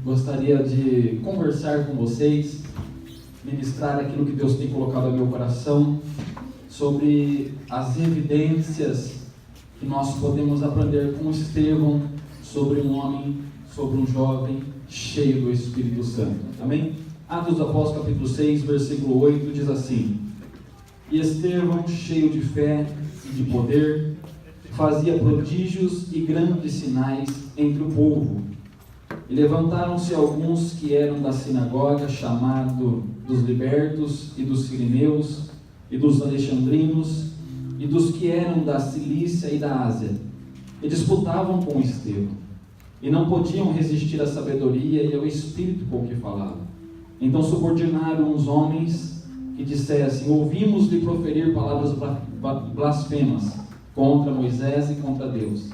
Gostaria de conversar com vocês, ministrar aquilo que Deus tem colocado no meu coração, sobre as evidências que nós podemos aprender com Estevão, sobre um homem, sobre um jovem cheio do Espírito Santo. Amém? Atos dos Apóstolos, capítulo 6, versículo 8, diz assim: E Estevão, cheio de fé e de poder, fazia prodígios e grandes sinais entre o povo. E levantaram-se alguns que eram da sinagoga, chamado dos libertos e dos sirineus e dos alexandrinos e dos que eram da Cilícia e da Ásia, e disputavam com Estevão, e não podiam resistir à sabedoria e ao espírito com que falava. Então subordinaram uns homens que dissessem: ouvimos-lhe proferir palavras blasfemas contra Moisés e contra Deus.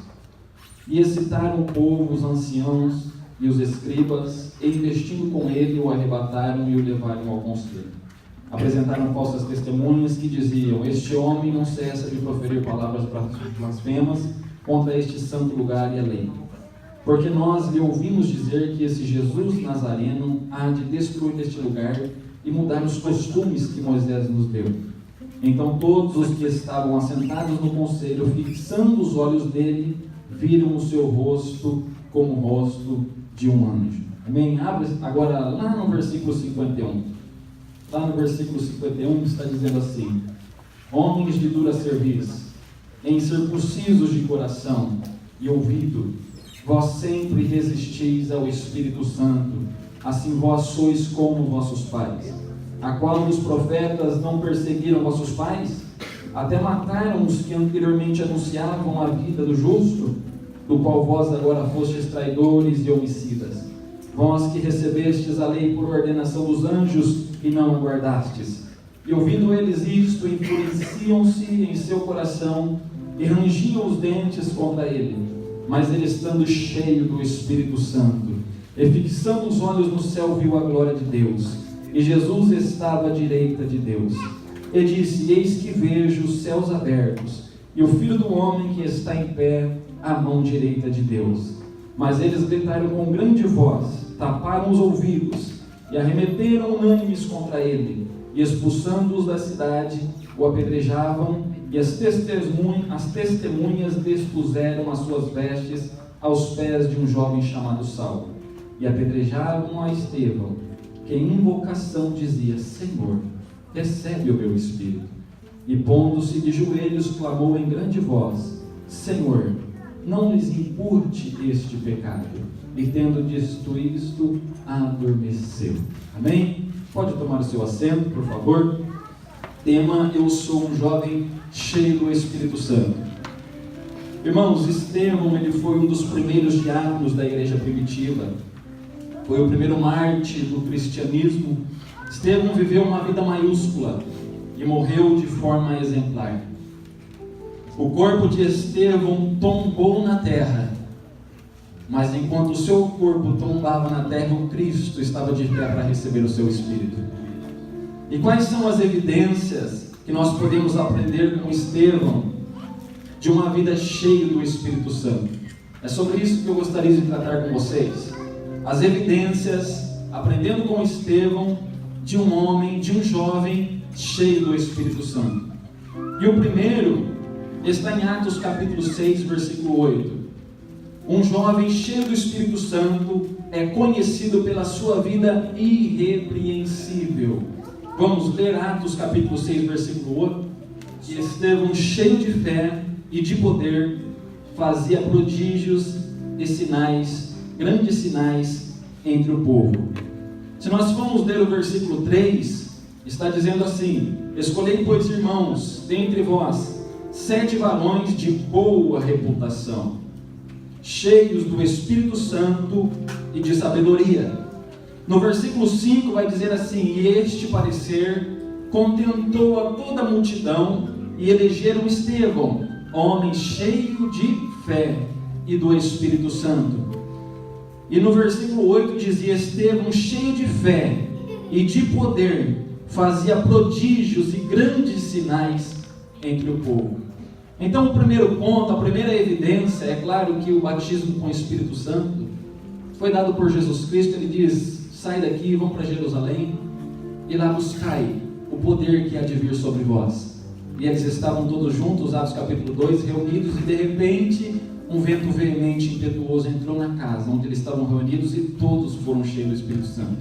E excitaram o povo, os anciãos e os escribas, e investindo com ele, o arrebataram e o levaram ao conselho. Apresentaram falsas testemunhas que diziam: este homem não cessa de proferir palavras blasfemas contra este santo lugar e a lei. Porque nós lhe ouvimos dizer que esse Jesus Nazareno há de destruir este lugar e mudar os costumes que Moisés nos deu. Então todos os que estavam assentados no conselho, fixando os olhos dele, viram o seu rosto como o rosto de um anjo. Amém? Abre agora lá no versículo 51. Lá no versículo 51 está dizendo assim: homens de dura cerviz, incircuncisos de coração e ouvido, vós sempre resistis ao Espírito Santo, assim vós sois como vossos pais. A qual dos profetas não perseguiram vossos pais? Até mataram os que anteriormente anunciavam a vida do justo, do qual vós agora fostes traidores e homicidas. Vós que recebestes a lei por ordenação dos anjos e não a guardastes. E ouvindo eles isto, enfureciam-se em seu coração e rangiam os dentes contra ele. Mas ele, estando cheio do Espírito Santo, e fixando os olhos no céu, viu a glória de Deus, e Jesus estava à direita de Deus. E disse: eis que vejo os céus abertos, e o Filho do homem que está em pé à mão direita de Deus. Mas eles gritaram com grande voz, taparam os ouvidos, e arremeteram unânimes contra ele, e expulsando-os da cidade, o apedrejavam, e as testemunhas despuseram as suas vestes aos pés de um jovem chamado Saulo, e apedrejaram a Estevão, que em invocação dizia: Senhor, recebe o meu espírito. E pondo-se de joelhos, clamou em grande voz: Senhor, não lhes impute este pecado. E tendo dito isto, adormeceu. Amém? Pode tomar o seu assento, por favor. Tema: eu sou um jovem cheio do Espírito Santo. Irmãos, Estevão, ele foi um dos primeiros diáconos da igreja primitiva. Foi o primeiro mártir do cristianismo. Estevão viveu uma vida maiúscula e morreu de forma exemplar. O corpo de Estevão tombou na terra, mas enquanto o seu corpo tombava na terra, o Cristo estava de pé para receber o seu Espírito. E quais são as evidências que nós podemos aprender com Estevão de uma vida cheia do Espírito Santo? É sobre isso que eu gostaria de tratar com vocês. As evidências, aprendendo com Estevão, de um homem, de um jovem cheio do Espírito Santo. E o primeiro está em Atos capítulo 6, versículo 8. Um jovem cheio do Espírito Santo é conhecido pela sua vida irrepreensível. Vamos ler Atos capítulo 6, versículo 8. E Estevão, cheio de fé e de poder, fazia prodígios e sinais, grandes sinais entre o povo. Se nós formos ler o versículo 3, está dizendo assim: escolhei, pois, irmãos, dentre vós 7 varões de boa reputação, cheios do Espírito Santo e de sabedoria. No versículo 5 vai dizer assim: e este parecer contentou a toda a multidão, e elegeram Estevão, homem cheio de fé e do Espírito Santo. E no versículo 8 dizia: Estevão, cheio de fé e de poder, fazia prodígios e grandes sinais entre o povo. Então, o primeiro ponto, a primeira evidência, é claro que o batismo com o Espírito Santo foi dado por Jesus Cristo. Ele diz: sai daqui e vão para Jerusalém, e lá buscai o poder que há de vir sobre vós. E eles estavam todos juntos, Atos capítulo 2, reunidos, e de repente um vento veemente e impetuoso entrou na casa onde eles estavam reunidos, e todos foram cheios do Espírito Santo.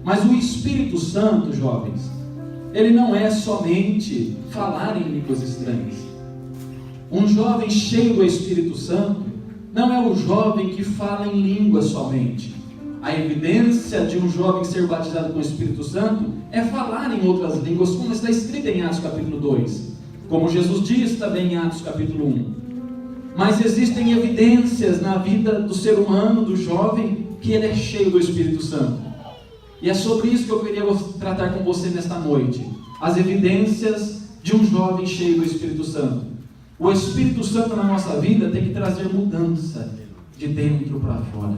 Mas o Espírito Santo, jovens, ele não é somente falar em línguas estranhas. Um jovem cheio do Espírito Santo não é o jovem que fala em línguas somente. A evidência de um jovem ser batizado com o Espírito Santo é falar em outras línguas, como está escrito em Atos capítulo 2, como Jesus diz também em Atos capítulo 1. Mas existem evidências na vida do ser humano, do jovem, que ele é cheio do Espírito Santo. E é sobre isso que eu queria tratar com você nesta noite. As evidências de um jovem cheio do Espírito Santo. O Espírito Santo na nossa vida tem que trazer mudança de dentro para fora.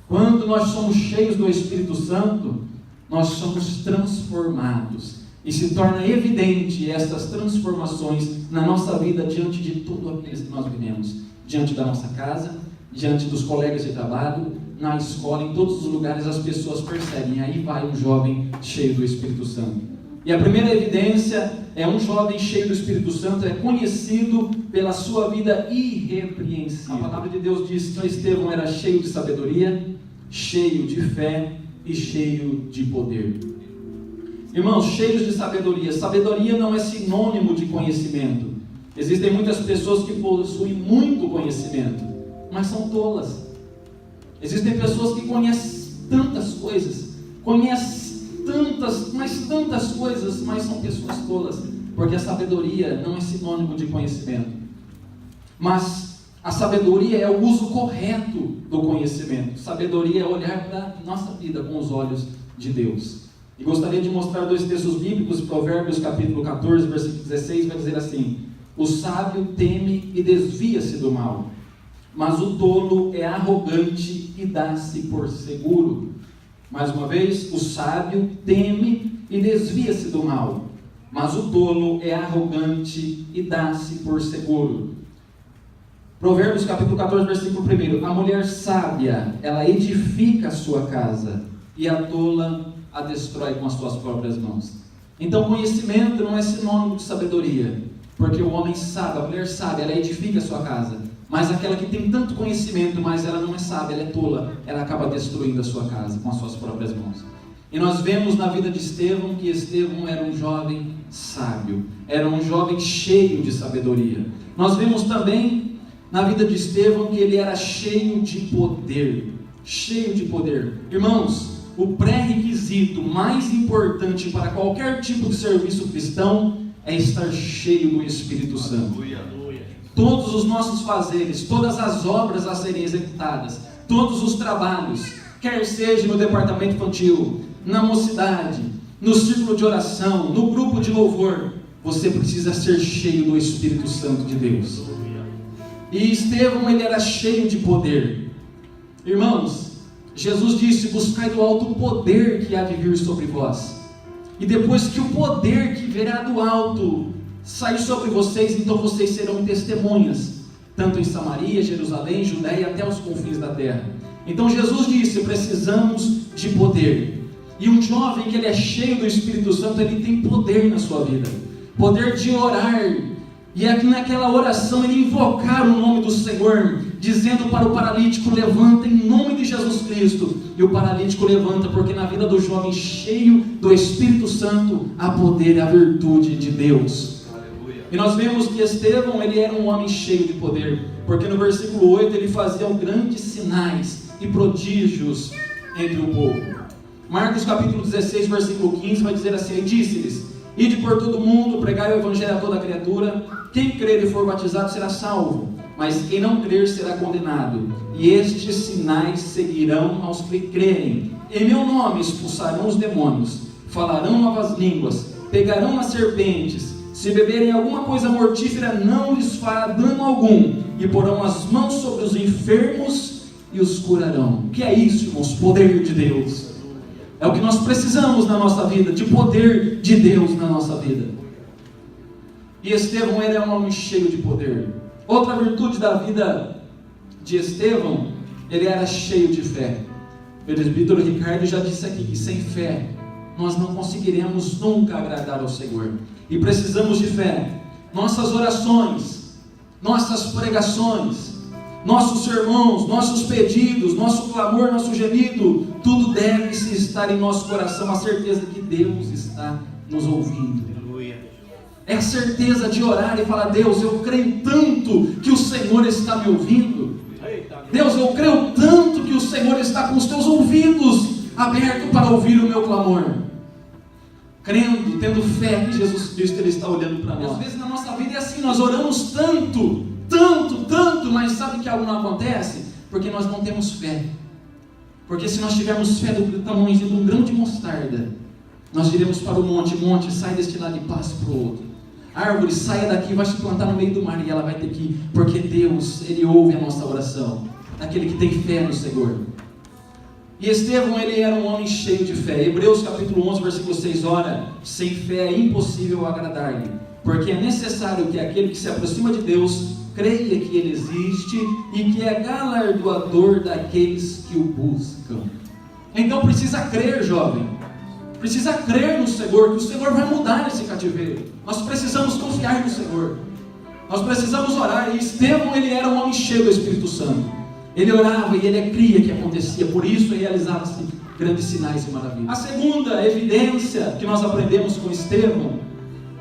Quando nós somos cheios do Espírito Santo, nós somos transformados. E se torna evidente estas transformações na nossa vida diante de tudo aquilo que nós vivemos. Diante da nossa casa, diante dos colegas de trabalho, na escola, em todos os lugares as pessoas percebem. Aí vai um jovem cheio do Espírito Santo. E a primeira evidência é um jovem cheio do Espírito Santo, é conhecido pela sua vida irrepreensível. A palavra de Deus diz que Estevão era cheio de sabedoria, cheio de fé e cheio de poder. Irmãos, cheios de sabedoria. Sabedoria não é sinônimo de conhecimento. Existem muitas pessoas que possuem muito conhecimento, mas são tolas. Existem pessoas que conhecem tantas coisas, tantas coisas, mas são pessoas tolas, porque a sabedoria não é sinônimo de conhecimento. Mas a sabedoria é o uso correto do conhecimento. Sabedoria é olhar para a nossa vida com os olhos de Deus. E gostaria de mostrar dois textos bíblicos. Provérbios capítulo 14, versículo 16, vai dizer assim: o sábio teme e desvia-se do mal, mas o tolo é arrogante e dá-se por seguro. Mais uma vez, o sábio teme e desvia-se do mal, mas o tolo é arrogante e dá-se por seguro. Provérbios capítulo 14, versículo 1: a mulher sábia, ela edifica a sua casa, e a tola a destrói com as suas próprias mãos. Então, conhecimento não é sinônimo de sabedoria, porque o homem sábio, a mulher sábia, ela edifica a sua casa, mas aquela que tem tanto conhecimento, mas ela não é sábia, ela é tola, ela acaba destruindo a sua casa com as suas próprias mãos. E nós vemos na vida de Estevão que Estevão era um jovem sábio, era um jovem cheio de sabedoria. Nós vemos também na vida de Estevão que ele era cheio de poder, cheio de poder. Irmãos, o pré-requisito mais importante para qualquer tipo de serviço cristão é estar cheio do Espírito Santo. Todos os nossos fazeres, todas as obras a serem executadas, todos os trabalhos, quer seja no departamento infantil, na mocidade, no círculo de oração, no grupo de louvor, você precisa ser cheio do Espírito Santo de Deus. E Estevão, ele era cheio de poder. Irmãos, Jesus disse: buscai do alto o poder que há de vir sobre vós. E depois que o poder que virá do alto sair sobre vocês, então vocês serão testemunhas, tanto em Samaria, Jerusalém, Judeia e até os confins da terra. Então Jesus disse: precisamos de poder. E um jovem que ele é cheio do Espírito Santo, ele tem poder na sua vida, poder de orar, e aqui naquela oração ele invocar o nome do Senhor, dizendo para o paralítico: levanta em nome de Jesus Cristo. E o paralítico levanta, porque na vida do jovem cheio do Espírito Santo há poder, a virtude de Deus. E nós vemos que Estevão, ele era um homem cheio de poder, porque no versículo 8 ele fazia grandes sinais e prodígios entre o povo. Marcos capítulo 16, versículo 15 vai dizer assim: e disse-lhes: ide por todo mundo, pregai o evangelho a toda criatura, quem crer e for batizado será salvo, mas quem não crer será condenado. E estes sinais seguirão aos que crerem: em meu nome expulsarão os demônios, falarão novas línguas, pegarão nas serpentes, se beberem alguma coisa mortífera não lhes fará dano algum, e porão as mãos sobre os enfermos e os curarão. O que é isso, irmãos? Poder de Deus. É o que nós precisamos na nossa vida, de poder de Deus na nossa vida. E Estevão, ele é um homem cheio de poder. Outra virtude da vida de Estevão ele era cheio de fé. O presbítero Ricardo já disse aqui que sem fé nós não conseguiremos nunca agradar ao Senhor. E precisamos de fé. Nossas orações, nossas pregações, nossos sermões, nossos pedidos, nosso clamor, nosso gemido, tudo deve estar em nosso coração, a certeza que Deus está nos ouvindo. É a certeza de orar e falar: Deus, eu creio tanto que o Senhor está me ouvindo. Deus, eu creio tanto que o Senhor está com os teus ouvidos abertos para ouvir o meu clamor. Crendo, tendo fé que Jesus Cristo Ele está olhando para nós. Às vezes na nossa vida é assim, nós oramos tanto, mas sabe que algo não acontece? Porque nós não temos fé. Porque se nós tivermos fé do tamanho de um grão de mostarda, nós diremos para o monte, sai deste lado e passe para o outro. Árvore, saia daqui, vai se plantar no meio do mar, e ela vai ter que ir, porque Deus, Ele ouve a nossa oração, daquele que tem fé no Senhor. E Estevão, ele era um homem cheio de fé. Hebreus capítulo 11, versículo 6, ora, sem fé é impossível agradar-lhe, porque é necessário que aquele que se aproxima de Deus creia que Ele existe e que é galardoador daqueles que o buscam. Então precisa crer, jovem. Precisa crer no Senhor, que o Senhor vai mudar esse cativeiro. Nós precisamos confiar no Senhor. Nós precisamos orar. E Estevão, ele era um homem cheio do Espírito Santo. Ele orava e ele cria que acontecia. Por isso realizava-se grandes sinais e maravilhas. A segunda evidência que nós aprendemos com Estevão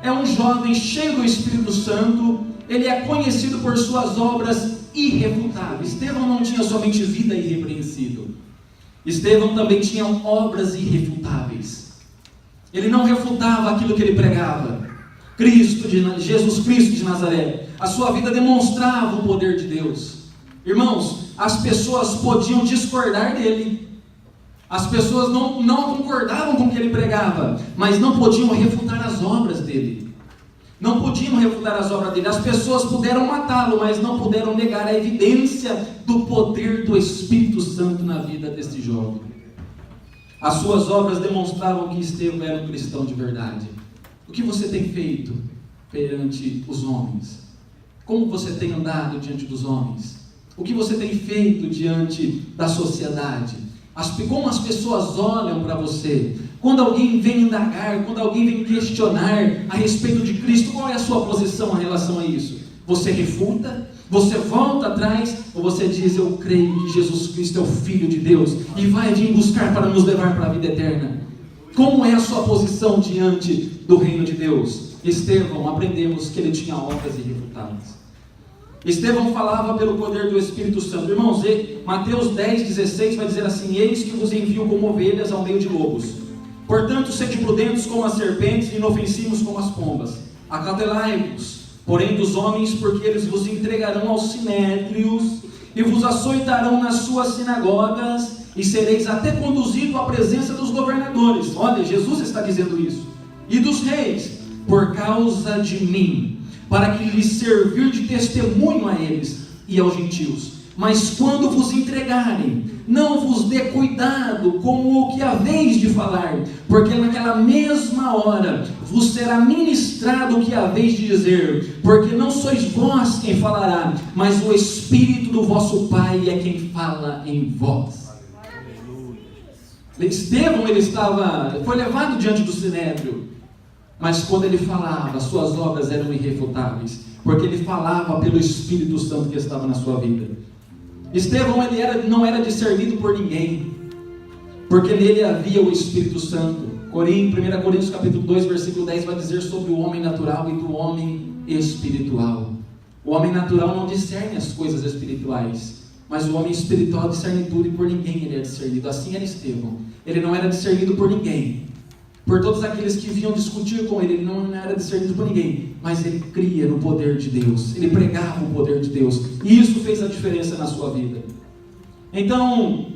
é um jovem cheio do Espírito Santo. Ele é conhecido por suas obras irrefutáveis. Estevão não tinha somente vida irrepreensível. Estevão também tinha obras irrefutáveis. Ele não refutava aquilo que ele pregava. Jesus Cristo de Nazaré. A sua vida demonstrava o poder de Deus. Irmãos, as pessoas podiam discordar dele. As pessoas não concordavam com o que ele pregava, mas não podiam refutar as obras dele. Não podiam refutar as obras dele. As pessoas puderam matá-lo, mas não puderam negar a evidência do poder do Espírito Santo na vida desse jovem. As suas obras demonstravam que Estevão era um cristão de verdade. O que você tem feito perante os homens? Como você tem andado diante dos homens? O que você tem feito diante da sociedade? Como as pessoas olham para você? Quando alguém vem indagar, quando alguém vem questionar a respeito de Cristo, qual é a sua posição em relação a isso? Você refuta? Você volta atrás? Ou você diz: eu creio que Jesus Cristo é o Filho de Deus e vai vir buscar para nos levar para a vida eterna? Como é a sua posição diante do reino de Deus? Estevão, aprendemos que ele tinha obras irrefutáveis. Estevão falava pelo poder do Espírito Santo. Irmãos, Mateus 10,16 vai dizer assim: eis que vos envio como ovelhas ao meio de lobos. Portanto, sede prudentes como as serpentes e inofensivos como as pombas. Acautelai-vos, porém, dos homens, porque eles vos entregarão aos sinédrios e vos açoitarão nas suas sinagogas, e sereis até conduzido à presença dos governadores. Olha, Jesus está dizendo isso. E dos reis, por causa de mim, para que lhes servir de testemunho a eles e aos gentios. Mas quando vos entregarem, não vos dê cuidado com o que haveis de falar, porque naquela mesma hora vos será ministrado o que haveis de dizer, porque não sois vós quem falará, mas o Espírito do vosso Pai é quem fala em vós. Estevão, foi levado diante do sinédrio, mas quando ele falava, suas obras eram irrefutáveis, porque ele falava pelo Espírito Santo que estava na sua vida. Estevão, não era discernido por ninguém, porque nele havia o Espírito Santo. 1 Coríntios capítulo 2, versículo 10 vai dizer sobre o homem natural e do homem espiritual. O homem natural não discerne as coisas espirituais, mas o homem espiritual discerne tudo, e por ninguém ele é discernido. Assim era Estevão. Ele não era discernido por ninguém. Por todos aqueles que vinham discutir com ele não era discernido por ninguém, mas ele cria no poder de Deus, ele pregava o poder de Deus, e isso fez a diferença na sua vida. Então,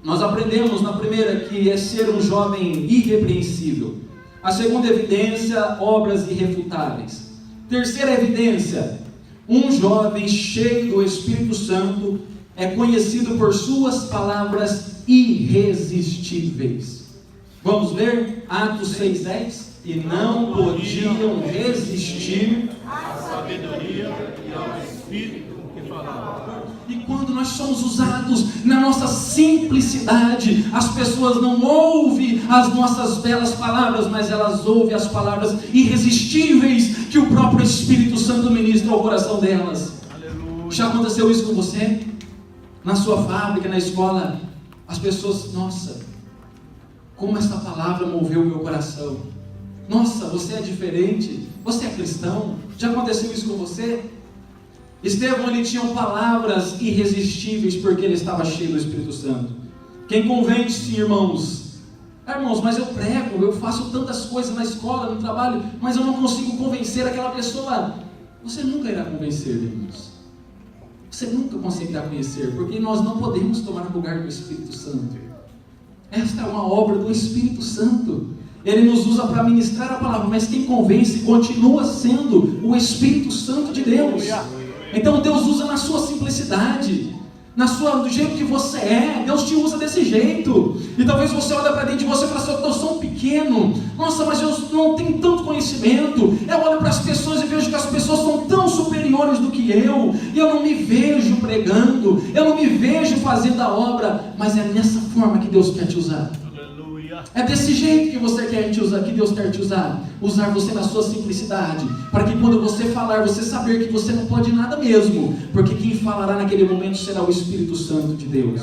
nós aprendemos na primeira que é ser um jovem irrepreensível. A segunda evidência, obras irrefutáveis. Terceira evidência, um jovem cheio do Espírito Santo é conhecido por suas palavras irresistíveis. Vamos ler Atos 6,10? E não podiam resistir à sabedoria e ao Espírito que falava. E quando nós somos usados na nossa simplicidade, as pessoas não ouvem as nossas belas palavras, mas elas ouvem as palavras irresistíveis que o próprio Espírito Santo ministra ao coração delas. Aleluia. Já aconteceu isso com você? Na sua fábrica, na escola, as pessoas, nossa, como essa palavra moveu o meu coração. Nossa, você é diferente, você é cristão. Já aconteceu isso com você? Estevão, ele tinha palavras irresistíveis porque ele estava cheio do Espírito Santo. Quem convence, irmãos? Irmãos, mas eu prego, eu faço tantas coisas na escola, no trabalho, mas eu não consigo convencer aquela pessoa. Você nunca irá convencer, irmãos. Você nunca conseguirá conhecer, porque nós não podemos tomar o lugar do Espírito Santo. Esta é uma obra do Espírito Santo. Ele nos usa para ministrar a palavra, mas quem convence continua sendo o Espírito Santo de Deus. Então Deus usa na sua simplicidade, do jeito que você é. Deus te usa desse jeito. E talvez você olhe para dentro de você e fale assim: eu sou tão pequeno, nossa, mas eu não tenho tanto conhecimento. Eu olho para as pessoas e vejo que as pessoas são tão superiores do que eu, e eu não me vejo pregando, eu não me vejo fazendo a obra. Mas é nessa forma que Deus quer te usar. É desse jeito que você quer te usar, que Deus quer te usar. Usar você na sua simplicidade, para que quando você falar, você saber que você não pode nada mesmo, porque quem falará naquele momento será o Espírito Santo de Deus.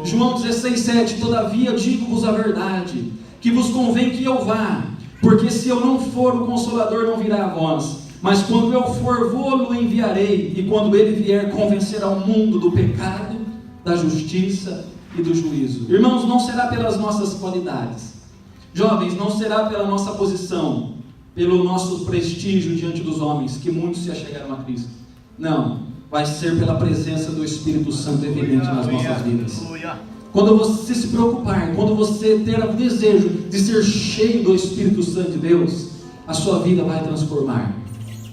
João 16:7: todavia digo-vos a verdade, que vos convém que eu vá, porque se eu não for, o Consolador não virá a vós, mas quando eu for, vou-lo enviarei, e quando ele vier, convencerá o mundo do pecado, da justiça e do juízo. Irmãos, não será pelas nossas qualidades, jovens, não será pela nossa posição, pelo nosso prestígio diante dos homens, que muitos se achegaram a Cristo. Não, vai ser pela presença do Espírito Santo evidente nas nossas vidas. Quando você se preocupar, quando você ter o desejo de ser cheio do Espírito Santo de Deus, a sua vida vai transformar.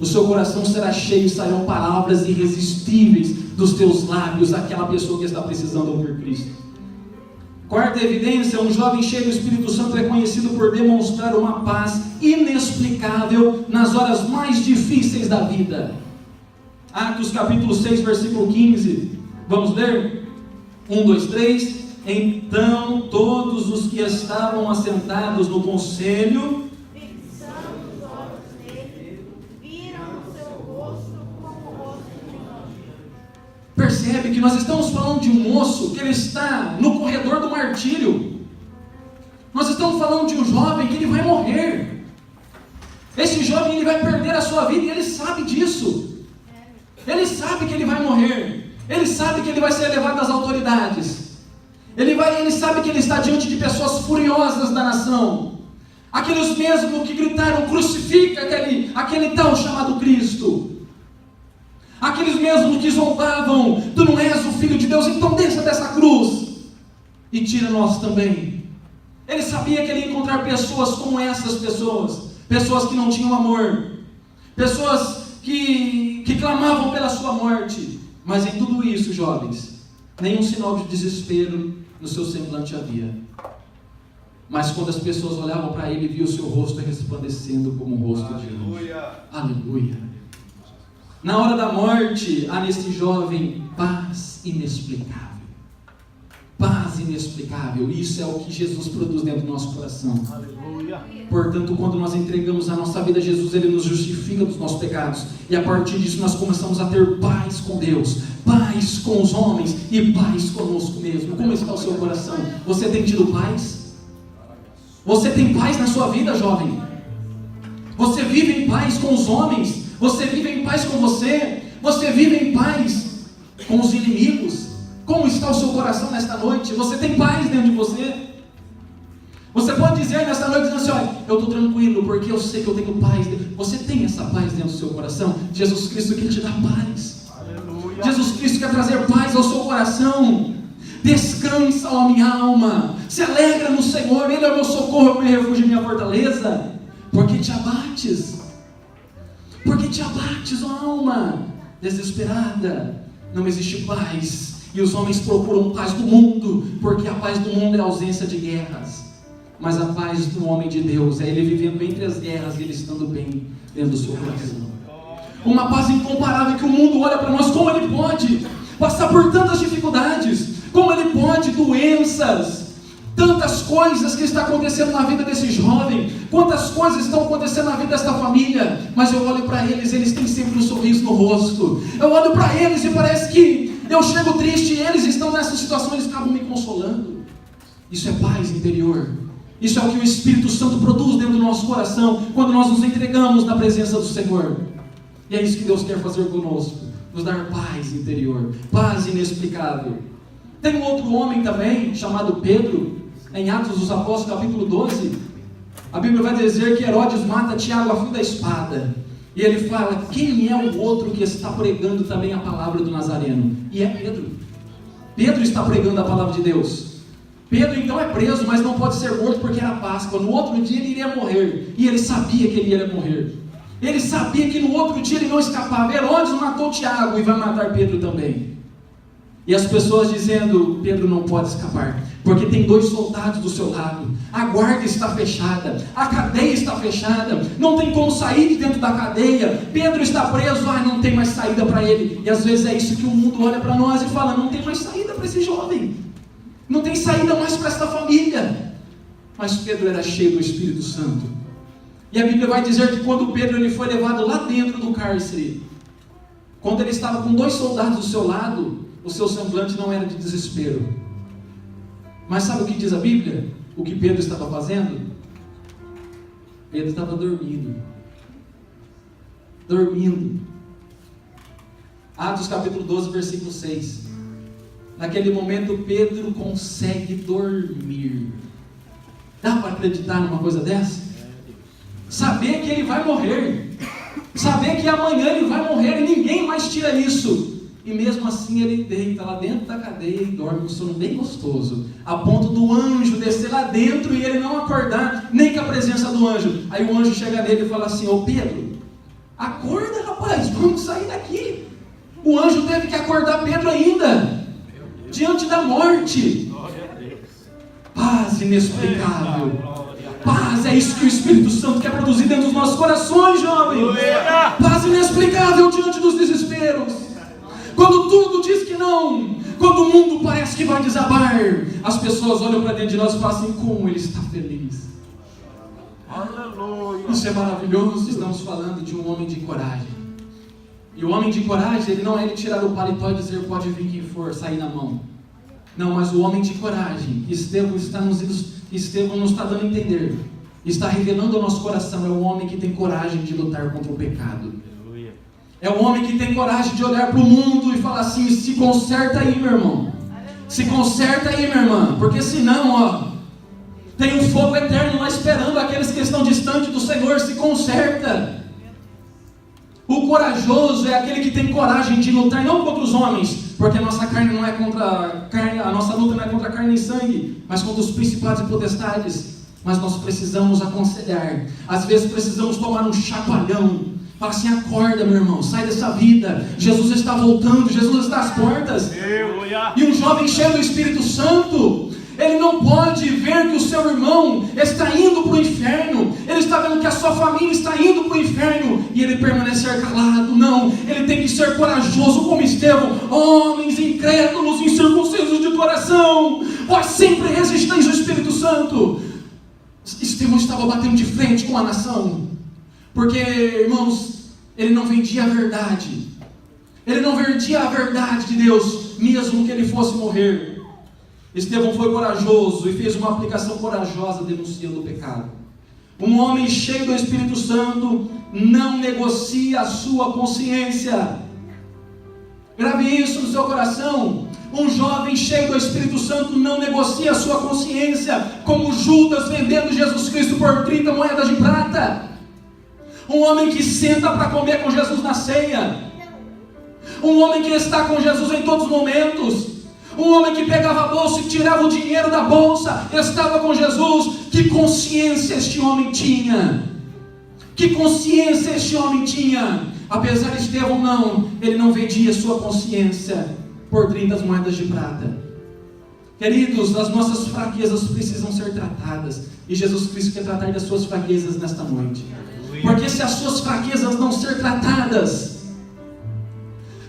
O seu coração será cheio, sairão palavras irresistíveis dos teus lábios, aquela pessoa que está precisando ouvir Cristo. Quarta evidência: um jovem cheio do Espírito Santo é conhecido por demonstrar uma paz inexplicável nas horas mais difíceis da vida. Atos capítulo 6, versículo 15. Vamos ler? 1, 2, 3. Então todos os que estavam assentados no conselho, fixando os olhos nele, viram o seu rosto como o rosto de um anjo. percebe que nós estamos falando de um moço que ele está no corredor do martírio. Nós estamos falando de um jovem que ele vai morrer. Esse jovem, ele vai perder a sua vida e ele sabe disso. Ele sabe que ele vai morrer. Ele sabe que ele vai ser levado às autoridades. Ele sabe que ele está diante de pessoas furiosas da nação. Aqueles mesmos que gritaram: crucifica aquele tal chamado Cristo. Aqueles mesmos que zombavam: tu não és o Filho de Deus, então desça dessa cruz e tira nós também. Ele sabia que ele ia encontrar pessoas como essas pessoas. Pessoas que não tinham amor. Pessoas que clamavam pela sua morte. Mas em tudo isso, jovens, nenhum sinal de desespero no seu semblante havia. Mas quando as pessoas olhavam para ele, viam o seu rosto resplandecendo como um rosto de anjo. Aleluia. Na hora da morte, há nesse jovem paz inexplicável. Paz inexplicável. Isso é o que Jesus produz dentro do nosso coração. Aleluia. Portanto, quando nós entregamos a nossa vida a Jesus, Ele nos justifica dos nossos pecados. E a partir disso nós começamos a ter paz com Deus, paz com os homens e paz conosco mesmo. Como está o seu coração? Você tem tido paz? Você tem paz na sua vida, jovem? Você vive em paz com os homens? Você vive em paz com você? Você vive em paz com os inimigos? Como está o seu coração nesta noite? Você tem paz dentro de você? Você pode dizer nesta noite assim: olha, eu estou tranquilo porque eu sei que eu tenho paz. Você tem essa paz dentro do seu coração? Jesus Cristo quer te dar paz. Aleluia. Jesus Cristo quer trazer paz ao seu coração. Descansa, ó minha alma, se alegra no Senhor, Ele é o meu socorro, é o meu refúgio e minha fortaleza. Porque te abates, ó alma desesperada. Não existe paz, e os homens procuram paz do mundo, porque a paz do mundo é a ausência de guerras. Mas a paz do homem de Deus é ele vivendo entre as guerras e ele estando bem dentro do seu coração. Uma paz incomparável que o mundo olha para nós: como ele pode? passar por tantas dificuldades, como ele pode, doenças, tantas coisas que estão acontecendo na vida desse jovem, quantas coisas estão acontecendo na vida desta família, mas eu olho para eles, eles têm sempre um sorriso no rosto. Eu olho para eles e parece que eu chego triste e eles estão nessa situação, eles acabam me consolando. Isso é paz interior. Isso é o que o Espírito Santo produz dentro do nosso coração quando nós nos entregamos na presença do Senhor. E é isso que Deus quer fazer conosco, nos dar paz interior, paz inexplicável. Tem um outro homem também, chamado Pedro, em Atos dos Apóstolos, capítulo 12, a Bíblia vai dizer que Herodes mata Tiago a fio da espada. E ele fala, quem é o outro que está pregando também a palavra do Nazareno? E é Pedro. Pedro está pregando a palavra de Deus. Pedro então é preso, mas não pode ser morto porque era Páscoa. No outro dia ele iria morrer. E ele sabia que ele iria morrer. Ele sabia que no outro dia ele não escapava. Herodes matou Tiago e vai matar Pedro também. E as pessoas dizendo, Pedro não pode escapar, porque tem 2 soldados do seu lado, a guarda está fechada, a cadeia está fechada, não tem como sair de dentro da cadeia, Pedro está preso, não tem mais saída para ele. E às vezes é isso que o mundo olha para nós e fala, não tem mais saída para esse jovem, não tem saída mais para esta família. Mas Pedro era cheio do Espírito Santo. E a Bíblia vai dizer que quando Pedro ele foi levado lá dentro do cárcere, quando ele estava com 2 soldados do seu lado, o seu semblante não era de desespero. Mas sabe o que diz a Bíblia? O que Pedro estava fazendo? Pedro estava dormindo. Dormindo. Atos capítulo 12, versículo 6. Naquele momento Pedro consegue dormir. Dá para acreditar numa coisa dessa? Saber que ele vai morrer. Saber que amanhã ele vai morrer e ninguém mais tira isso. E mesmo assim ele deita lá dentro da cadeia e dorme um sono bem gostoso, a ponto do anjo descer lá dentro e ele não acordar, nem com a presença do anjo. Aí o anjo chega nele e fala assim, ô Pedro, acorda rapaz, vamos sair daqui. O anjo teve que acordar Pedro ainda, diante da morte. Paz inexplicável. Paz, é isso que o Espírito Santo quer produzir dentro dos nossos corações, jovens. Paz inexplicável diante dos desesperos. Quando tudo diz que não, quando o mundo parece que vai desabar, as pessoas olham para dentro de nós e falam assim, como ele está feliz. Aleluia. Isso é maravilhoso. Estamos falando de um homem de coragem. E o homem de coragem, ele não é ele tirar o paletó e dizer, pode vir quem for, sair na mão. Não, mas o homem de coragem, Estevão nos está dando a entender, está revelando ao nosso coração, é o homem que tem coragem de lutar contra o pecado. É o homem que tem coragem de olhar para o mundo e falar assim, se conserta aí, meu irmão. Se conserta aí, minha irmã. Porque senão, tem um fogo eterno lá esperando aqueles que estão distantes do Senhor. Se conserta. O corajoso é aquele que tem coragem de lutar, não contra os homens, porque a nossa carne não é contra carne, a nossa luta não é contra carne e sangue, mas contra os principados e potestades. Mas nós precisamos aconselhar. Às vezes precisamos tomar um chacoalhão. Fala assim, acorda meu irmão, sai dessa vida, Jesus está voltando, Jesus está às portas. E um jovem cheio do Espírito Santo, ele não pode ver que o seu irmão está indo para o inferno, ele está vendo que a sua família está indo para o inferno, e ele permanecer calado. Não, ele tem que ser corajoso como Estevão. Homens incrédulos, incircuncisos de coração, vós sempre resisteis ao Espírito Santo. Estevão estava batendo de frente com a nação, porque, irmãos, ele não vendia a verdade. Ele não vendia a verdade de Deus, mesmo que ele fosse morrer. Estevão foi corajoso e fez uma aplicação corajosa denunciando o pecado. Um homem cheio do Espírito Santo não negocia a sua consciência. Grave isso no seu coração. Um jovem cheio do Espírito Santo não negocia a sua consciência, como Judas vendendo Jesus Cristo por 30 moedas de prata. Um homem que senta para comer com Jesus na ceia. Um homem que está com Jesus em todos os momentos. Um homem que pegava a bolsa e tirava o dinheiro da bolsa, estava com Jesus. Que consciência este homem tinha. Que consciência este homem tinha. Apesar de Estevão não, ele não vendia sua consciência por 30 moedas de prata. Queridos, as nossas fraquezas precisam ser tratadas. E Jesus Cristo quer tratar das suas fraquezas nesta noite. Porque se as suas fraquezas não ser tratadas,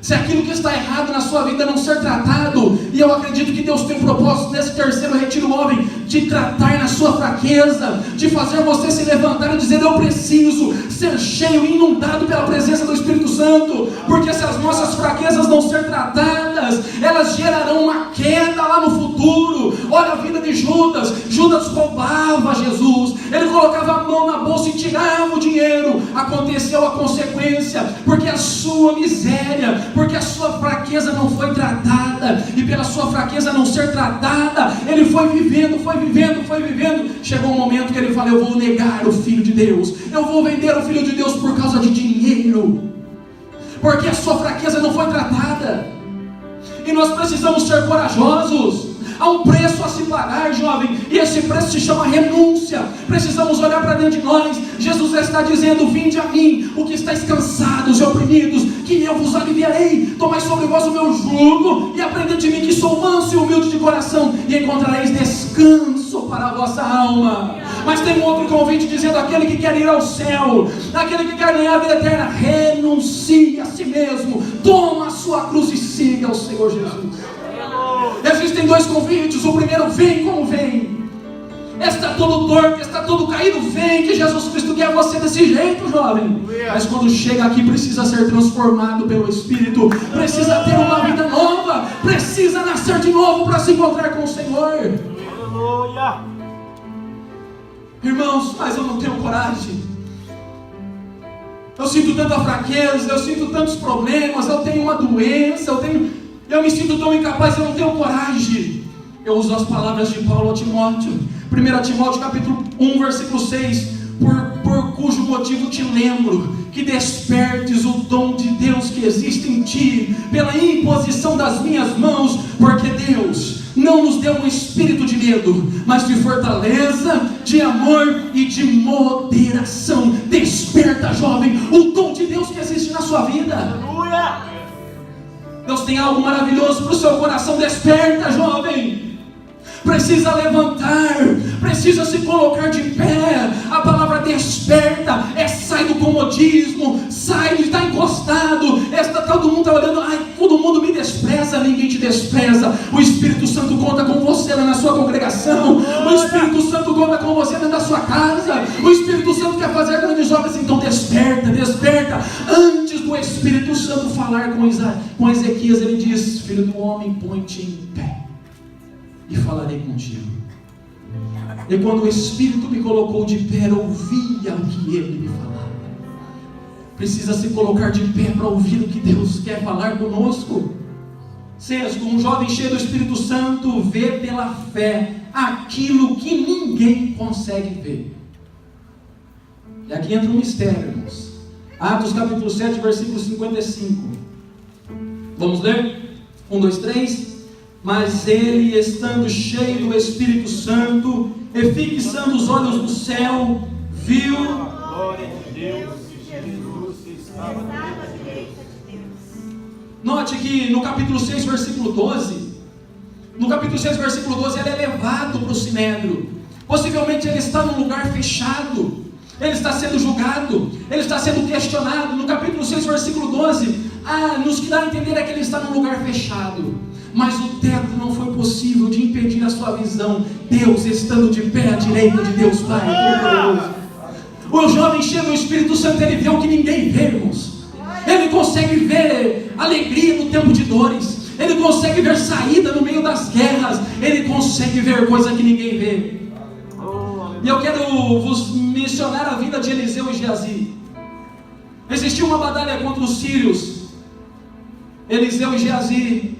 Se aquilo que está errado na sua vida não ser tratado, e eu acredito que Deus tem um propósito nesse terceiro retiro jovem, de tratar na sua fraqueza, de fazer você se levantar e dizer: eu preciso ser cheio, inundado pela presença do Espírito Santo, porque se as nossas fraquezas não ser tratadas, elas gerarão uma queda lá no futuro. Olha a vida de Judas. Judas roubava Jesus, ele colocava a mão na bolsa e tirava o dinheiro. Aconteceu a consequência, porque a sua miséria, porque a sua fraqueza não foi tratada, e pela sua fraqueza não ser tratada, ele foi vivendo. Chegou um momento que ele fala: eu vou negar o Filho de Deus, eu vou vender o Filho de Deus por causa de dinheiro, porque a sua fraqueza não foi tratada. E nós precisamos ser corajosos. Há um preço a se pagar, jovem, e esse preço se chama renúncia. Precisamos olhar para dentro de nós. Jesus está dizendo: vinde a mim, o que estáis cansados e oprimidos, que eu vos aliviarei. Tomai sobre vós o meu jugo e aprendei de mim, que sou manso e humilde de coração, e encontrareis descanso para a vossa alma. Mas tem um outro convite dizendo: aquele que quer ir ao céu, aquele que quer ganhar a vida eterna, renuncie a si mesmo, toma a sua cruz e siga ao Senhor Jesus. Existem dois convites. O primeiro: vem como vem. Está todo torto, está todo caído, vem, que Jesus Cristo quer você desse jeito, jovem. Mas quando chega aqui, precisa ser transformado pelo Espírito, precisa ter uma vida nova, precisa nascer de novo para se encontrar com o Senhor. Aleluia. Irmãos, mas eu não tenho coragem. Eu sinto tanta fraqueza, eu sinto tantos problemas, eu tenho uma doença, eu me sinto tão incapaz, eu não tenho coragem. Eu uso as palavras de Paulo a Timóteo, 1 Timóteo capítulo 1, versículo 6, por cujo motivo te lembro, que despertes o dom de Deus que existe em ti, pela imposição das minhas mãos, porque Deus não nos deu um espírito de medo, mas de fortaleza, de amor e de moderação. Desperta, jovem, o dom de Deus que existe na sua vida. Aleluia! Deus tem algo maravilhoso para o seu coração. Desperta, jovem. Precisa levantar, precisa se colocar de pé. A palavra desperta é sai do comodismo, sai de estar encostado. Todo mundo está olhando: ai, todo mundo me despreza. Ninguém te despreza. O Espírito Santo conta com você lá na sua congregação. O Espírito Santo conta com você dentro da sua casa. O Espírito Santo quer fazer grandes obras. Então desperta, desperta. Antes do Espírito Santo falar com Ezequias, ele diz: filho do homem, põe-te em pé e falarei contigo. E quando o Espírito me colocou de pé, eu ouvia o que ele me falava. Precisa se colocar de pé para ouvir o que Deus quer falar conosco. Sexto, um jovem cheio do Espírito Santo vê pela fé aquilo que ninguém consegue ver. E aqui entra um mistério, irmãos. Atos capítulo 7, versículo 55. Vamos ler? 1, 2, 3. Mas ele, estando cheio do Espírito Santo e fixando os olhos no céu, viu a glória de Deus e Jesus estava à direita de Deus. Note que no capítulo 6, versículo 12, ele é levado para o sinédrio. Possivelmente ele está num lugar fechado, ele está sendo julgado, ele está sendo questionado. No capítulo 6, versículo 12, nos que dá a entender é que ele está num lugar fechado, mas o teto não foi possível de impedir a sua visão. Deus estando de pé à direita de Deus Pai. O jovem cheio do Espírito Santo, ele vê o que ninguém vê, irmãos. Ele consegue ver alegria no tempo de dores, ele consegue ver saída no meio das guerras, ele consegue ver coisa que ninguém vê. E eu quero vos mencionar a vida de Eliseu e Geazi. Existiu uma batalha contra os sírios, Eliseu e Geazi,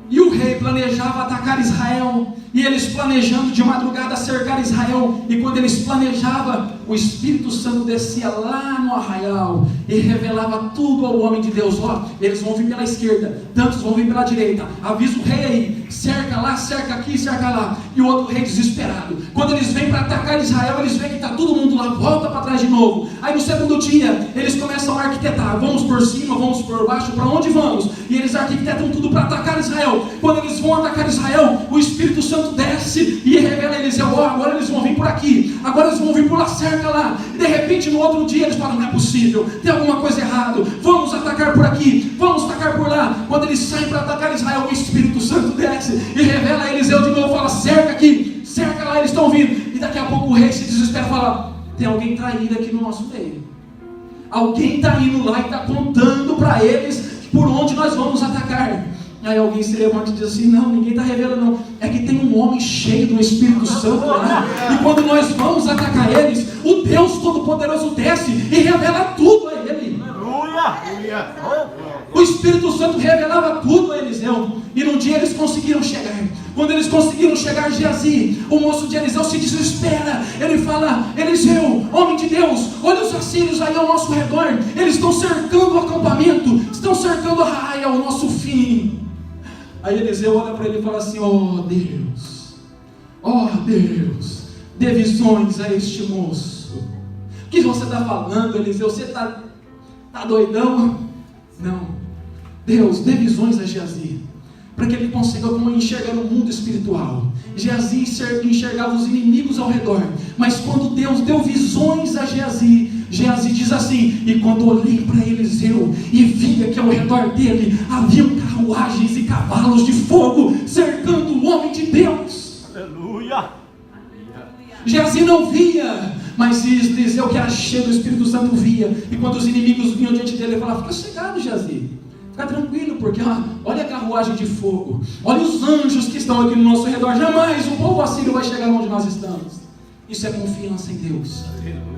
e o rei planejava atacar Israel, e eles planejando de madrugada cercar Israel. E quando eles planejavam, o Espírito Santo descia lá no arraial e revelava tudo ao homem de Deus. Eles vão vir pela esquerda, tantos vão vir pela direita, avisa o rei aí, cerca lá, cerca aqui, cerca lá. E o outro rei desesperado, quando eles vêm para atacar Israel, eles veem que está todo mundo lá, volta para trás de novo. Aí no segundo dia, eles começam a arquitetar: vamos por cima, vamos por baixo, para onde vamos? E eles arquitetam tudo para atacar Israel. Quando eles vão atacar Israel, o Espírito Santo desce e revela a Eliseu: agora eles vão vir por aqui. agora eles vão vir pular cerca lá. E de repente no outro dia eles falam, não é possível, tem alguma coisa errada, vamos atacar por aqui, vamos atacar por lá. Quando eles saem para atacar Israel, o Espírito Santo desce e revela a Eliseu de novo, fala, cerca aqui, cerca lá, eles estão vindo. E daqui a pouco o rei se desespera e fala, tem alguém traído aqui no nosso meio. Alguém está indo lá e está contando para eles por onde nós vamos atacar. Aí alguém se levanta e diz assim, não, ninguém está revelando não, é que tem um homem cheio do Espírito Santo lá, e quando nós vamos atacar eles, o Deus Todo-Poderoso desce e revela tudo a ele. O Espírito Santo revelava tudo a Eliseu, e num dia eles conseguiram chegar. Quando eles conseguiram chegar, Geazi, o moço de Eliseu, se desespera. Ele fala, Eliseu, homem de Deus, olha os assírios aí ao nosso redor, eles estão cercando o acampamento, estão cercando a raia, o nosso fim. Aí Eliseu olha para ele e fala assim, oh Deus, dê visões a este moço. O que você está falando, Eliseu? Você está doidão? Não. Deus, dê visões a Geazi, para que ele consiga enxergar no mundo espiritual. Geazi enxergava os inimigos ao redor, mas quando Deus deu visões a Geazi diz assim, e quando olhei para Eliseu e via que ao redor dele haviam carruagens e cavalos de fogo cercando o homem de Deus. Aleluia! Geazi não via, mas Eliseu, que era cheio do Espírito Santo, via. E quando os inimigos vinham diante dele, ele falava, fica sossegado, Geazi, fica tranquilo, porque olha a carruagem de fogo, olha os anjos que estão aqui no nosso redor, jamais o povo assírio vai chegar onde nós estamos. Isso é confiança em Deus. Aleluia!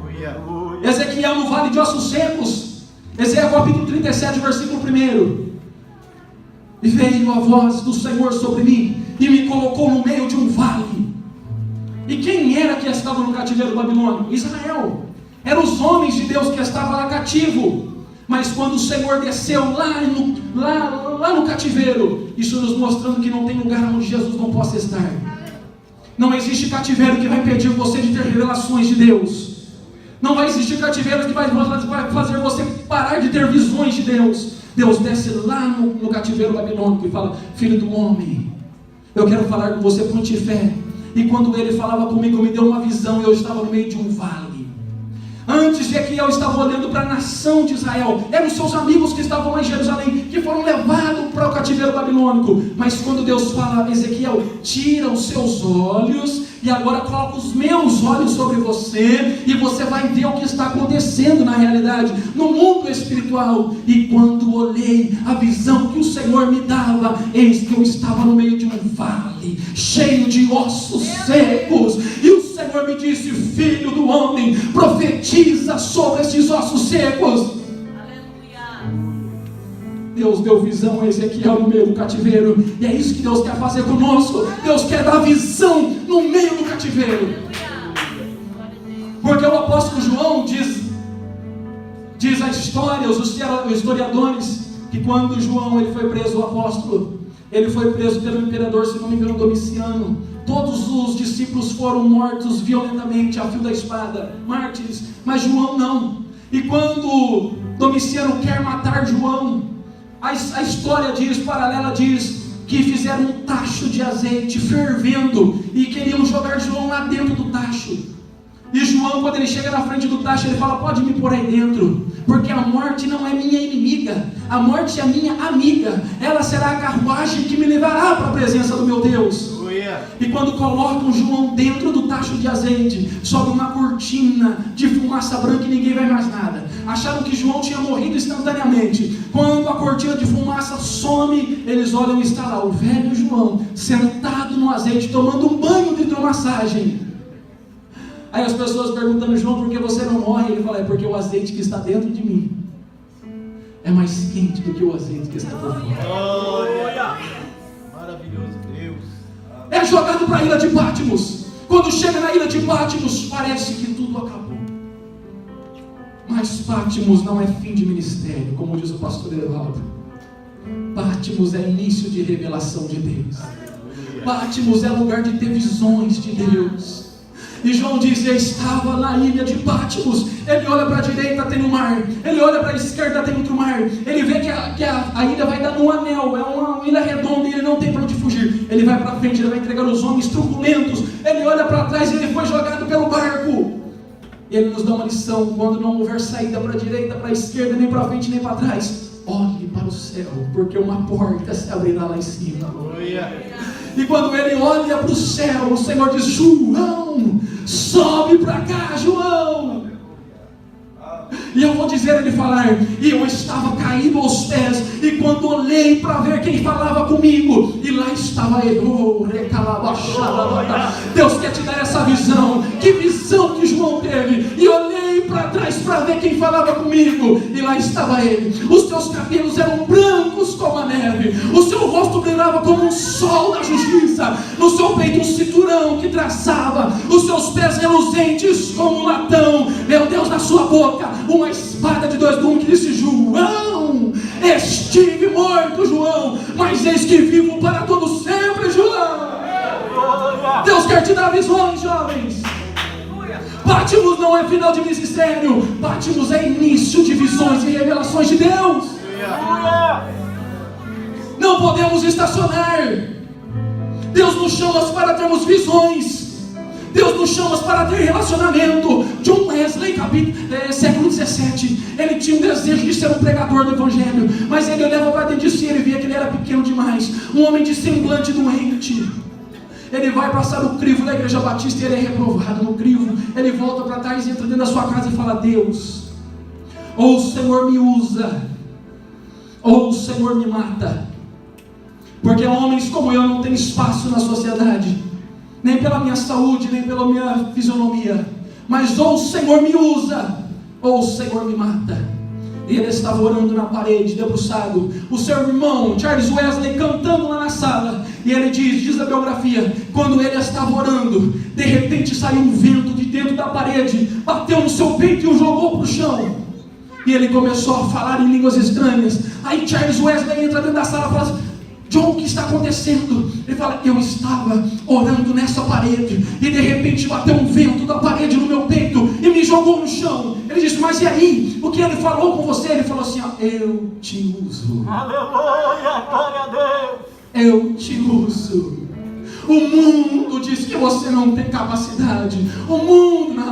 Ezequiel no vale de ossos secos, Ezequiel capítulo 37, versículo 1. E veio a voz do Senhor sobre mim, e me colocou no meio de um vale. E quem era que estava no cativeiro babilônico? Israel. Eram os homens de Deus que estavam lá cativo. Mas quando o Senhor desceu lá no cativeiro, isso nos mostrando que não tem lugar onde Jesus não possa estar. Não existe cativeiro que vai impedir você de ter revelações de Deus. Não vai existir cativeiro que vai fazer você parar de ter visões de Deus. Deus desce lá no cativeiro babilônico e fala, filho do homem, eu quero falar com você, ponte fé. E quando ele falava comigo, me deu uma visão, e eu estava no meio de um vale. Antes de Ezequiel estava olhando para a nação de Israel, eram os seus amigos que estavam lá em Jerusalém, que foram levados para o cativeiro babilônico. Mas quando Deus fala, Ezequiel, tira os seus olhos e agora coloca os meus olhos sobre você, e você vai ver o que está acontecendo na realidade, no mundo espiritual. E quando olhei a visão que o Senhor me dava, eis que eu estava no meio de um vale, cheio de ossos secos, e o Senhor me disse, filho do homem, profetiza sobre esses ossos secos. Aleluia. Deus deu visão a Ezequiel no meio do cativeiro, e é isso que Deus quer fazer conosco. Deus quer dar visão no meio do cativeiro. Porque o apóstolo João diz a história, os historiadores, que quando João ele foi preso, o apóstolo, ele foi preso pelo imperador, se não me engano, Domiciano. Todos os discípulos foram mortos violentamente a fio da espada, mártires, mas João não. E quando Domiciano quer matar João, a história paralela diz que fizeram um tacho de azeite fervendo e queriam jogar João lá dentro do tacho. E João, quando ele chega na frente do tacho, ele fala, pode me pôr aí dentro, porque a morte não é minha inimiga, a morte é minha amiga, ela será a carruagem que me levará para a presença do meu Deus. E quando colocam João dentro do tacho de azeite, sobe uma cortina de fumaça branca e ninguém vê mais nada. Acharam que João tinha morrido instantaneamente. Quando a cortina de fumaça some, eles olham e está lá o velho João, sentado no azeite, tomando um banho de hidromassagem. Aí as pessoas perguntando, João, por que você não morre? Ele fala, é porque o azeite que está dentro de mim é mais quente do que o azeite que está por fora. Glória! Maravilhoso Deus! É jogado para a ilha de Patmos. Quando chega na ilha de Patmos, parece que tudo acabou. Mas Patmos não é fim de ministério, como diz o pastor Evaldo. Patmos é início de revelação de Deus. Patmos é lugar de ter visões de Deus. E João diz, eu estava na ilha de Patmos. Ele olha para a direita, tem um mar. Ele olha para a esquerda, tem outro mar. Ele vê que a ilha vai dar num anel. É uma ilha redonda e ele não tem para onde fugir. Ele vai para frente, ele vai entregar os homens truculentos. Ele olha para trás e ele foi jogado pelo barco. cerco. Ele nos dá uma lição: quando não houver saída para a direita, para a esquerda, nem para frente, nem para trás, olhe para o céu, porque uma porta se abrirá lá em cima. E quando ele olha para o céu, o Senhor diz: João, sobe para cá, João. E eu vou dizer ele falar: e eu estava caído aos pés, e quando olhei para ver quem falava comigo, e lá estava ele. Deus quer te dar essa visão. Que visão que João teve! E olhei para trás para ver quem falava comigo, e lá estava ele. Os seus cabelos eram brancos como a neve, o seu rosto brilhava como um sol da justiça, no seu peito um cinturão que traçava, os seus pés reluzentes como um latão. Meu Deus, na sua boca uma espada de 2 gumes que disse: João, estive morto, João, mas eis que vivo para todo sempre, João. Deus quer te dar visões, jovens. Patmos não é final de ministério, Patmos é início de visões e revelações de Deus. Não podemos estacionar. Deus nos chama para termos visões, Deus nos chama para ter relacionamento. John Wesley, século 17, ele tinha um desejo de ser um pregador do evangelho, mas ele olhava para dentro de si e ele via que ele era pequeno demais, um homem de semblante doente. Ele vai passar no crivo da igreja batista e ele é reprovado no crivo. Ele volta para trás, entra dentro da sua casa e fala: Deus, ou o Senhor me usa, ou o Senhor me mata, porque homens como eu não têm espaço na sociedade, nem pela minha saúde, nem pela minha fisionomia, mas ou o Senhor me usa, ou o Senhor me mata. E ele estava orando na parede, debruçado, o seu irmão Charles Wesley cantando lá na sala, e ele diz a biografia, quando ele estava orando, de repente saiu um vento de dentro da parede, bateu no seu peito e o jogou para o chão, e ele começou a falar em línguas estranhas. Aí Charles Wesley entra dentro da sala e fala assim: John, o que está acontecendo? Ele fala: eu estava orando nessa parede, e de repente bateu um vento da parede no meu peito e me jogou no chão. Ele disse: mas e aí? O que ele falou com você? Ele falou assim: eu te uso. Aleluia, glória a Deus. Eu te uso. O mundo diz que você não tem capacidade. O mundo,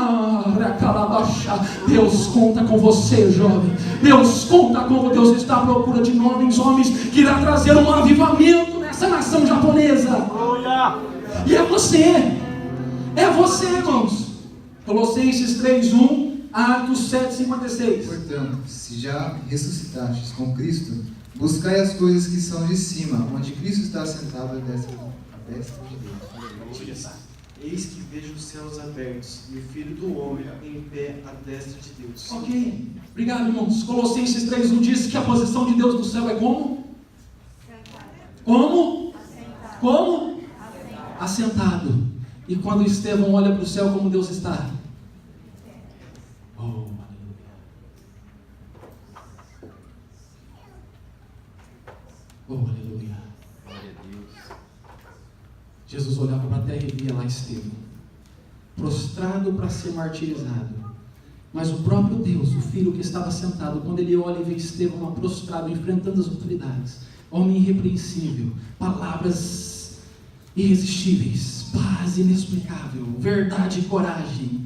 Deus conta com você, jovem. Deus conta com você. Deus está à procura de novos homens que irá trazer um avivamento nessa nação japonesa. E é você. É você, irmãos. Colossenses 3:1, Atos 7:56. Portanto, se já ressuscitastes com Cristo, buscai as coisas que são de cima, onde Cristo está assentado à destra de Deus. Eis que vejo os céus abertos e o Filho do Homem em pé à destra de Deus. Ok, obrigado, irmãos. Colossenses 3:1 diz que a posição de Deus no céu é como? Como? Como? Assentado. E quando Estevão olha para o céu, como Deus está? Oh, aleluia. Oh, aleluia. Jesus olhava para a terra e via lá Estevão, prostrado para ser martirizado. Mas o próprio Deus, o Filho que estava sentado, quando ele olha e vê Estevão lá prostrado, enfrentando as autoridades, homem irrepreensível, palavras irresistíveis, paz inexplicável, verdade e coragem,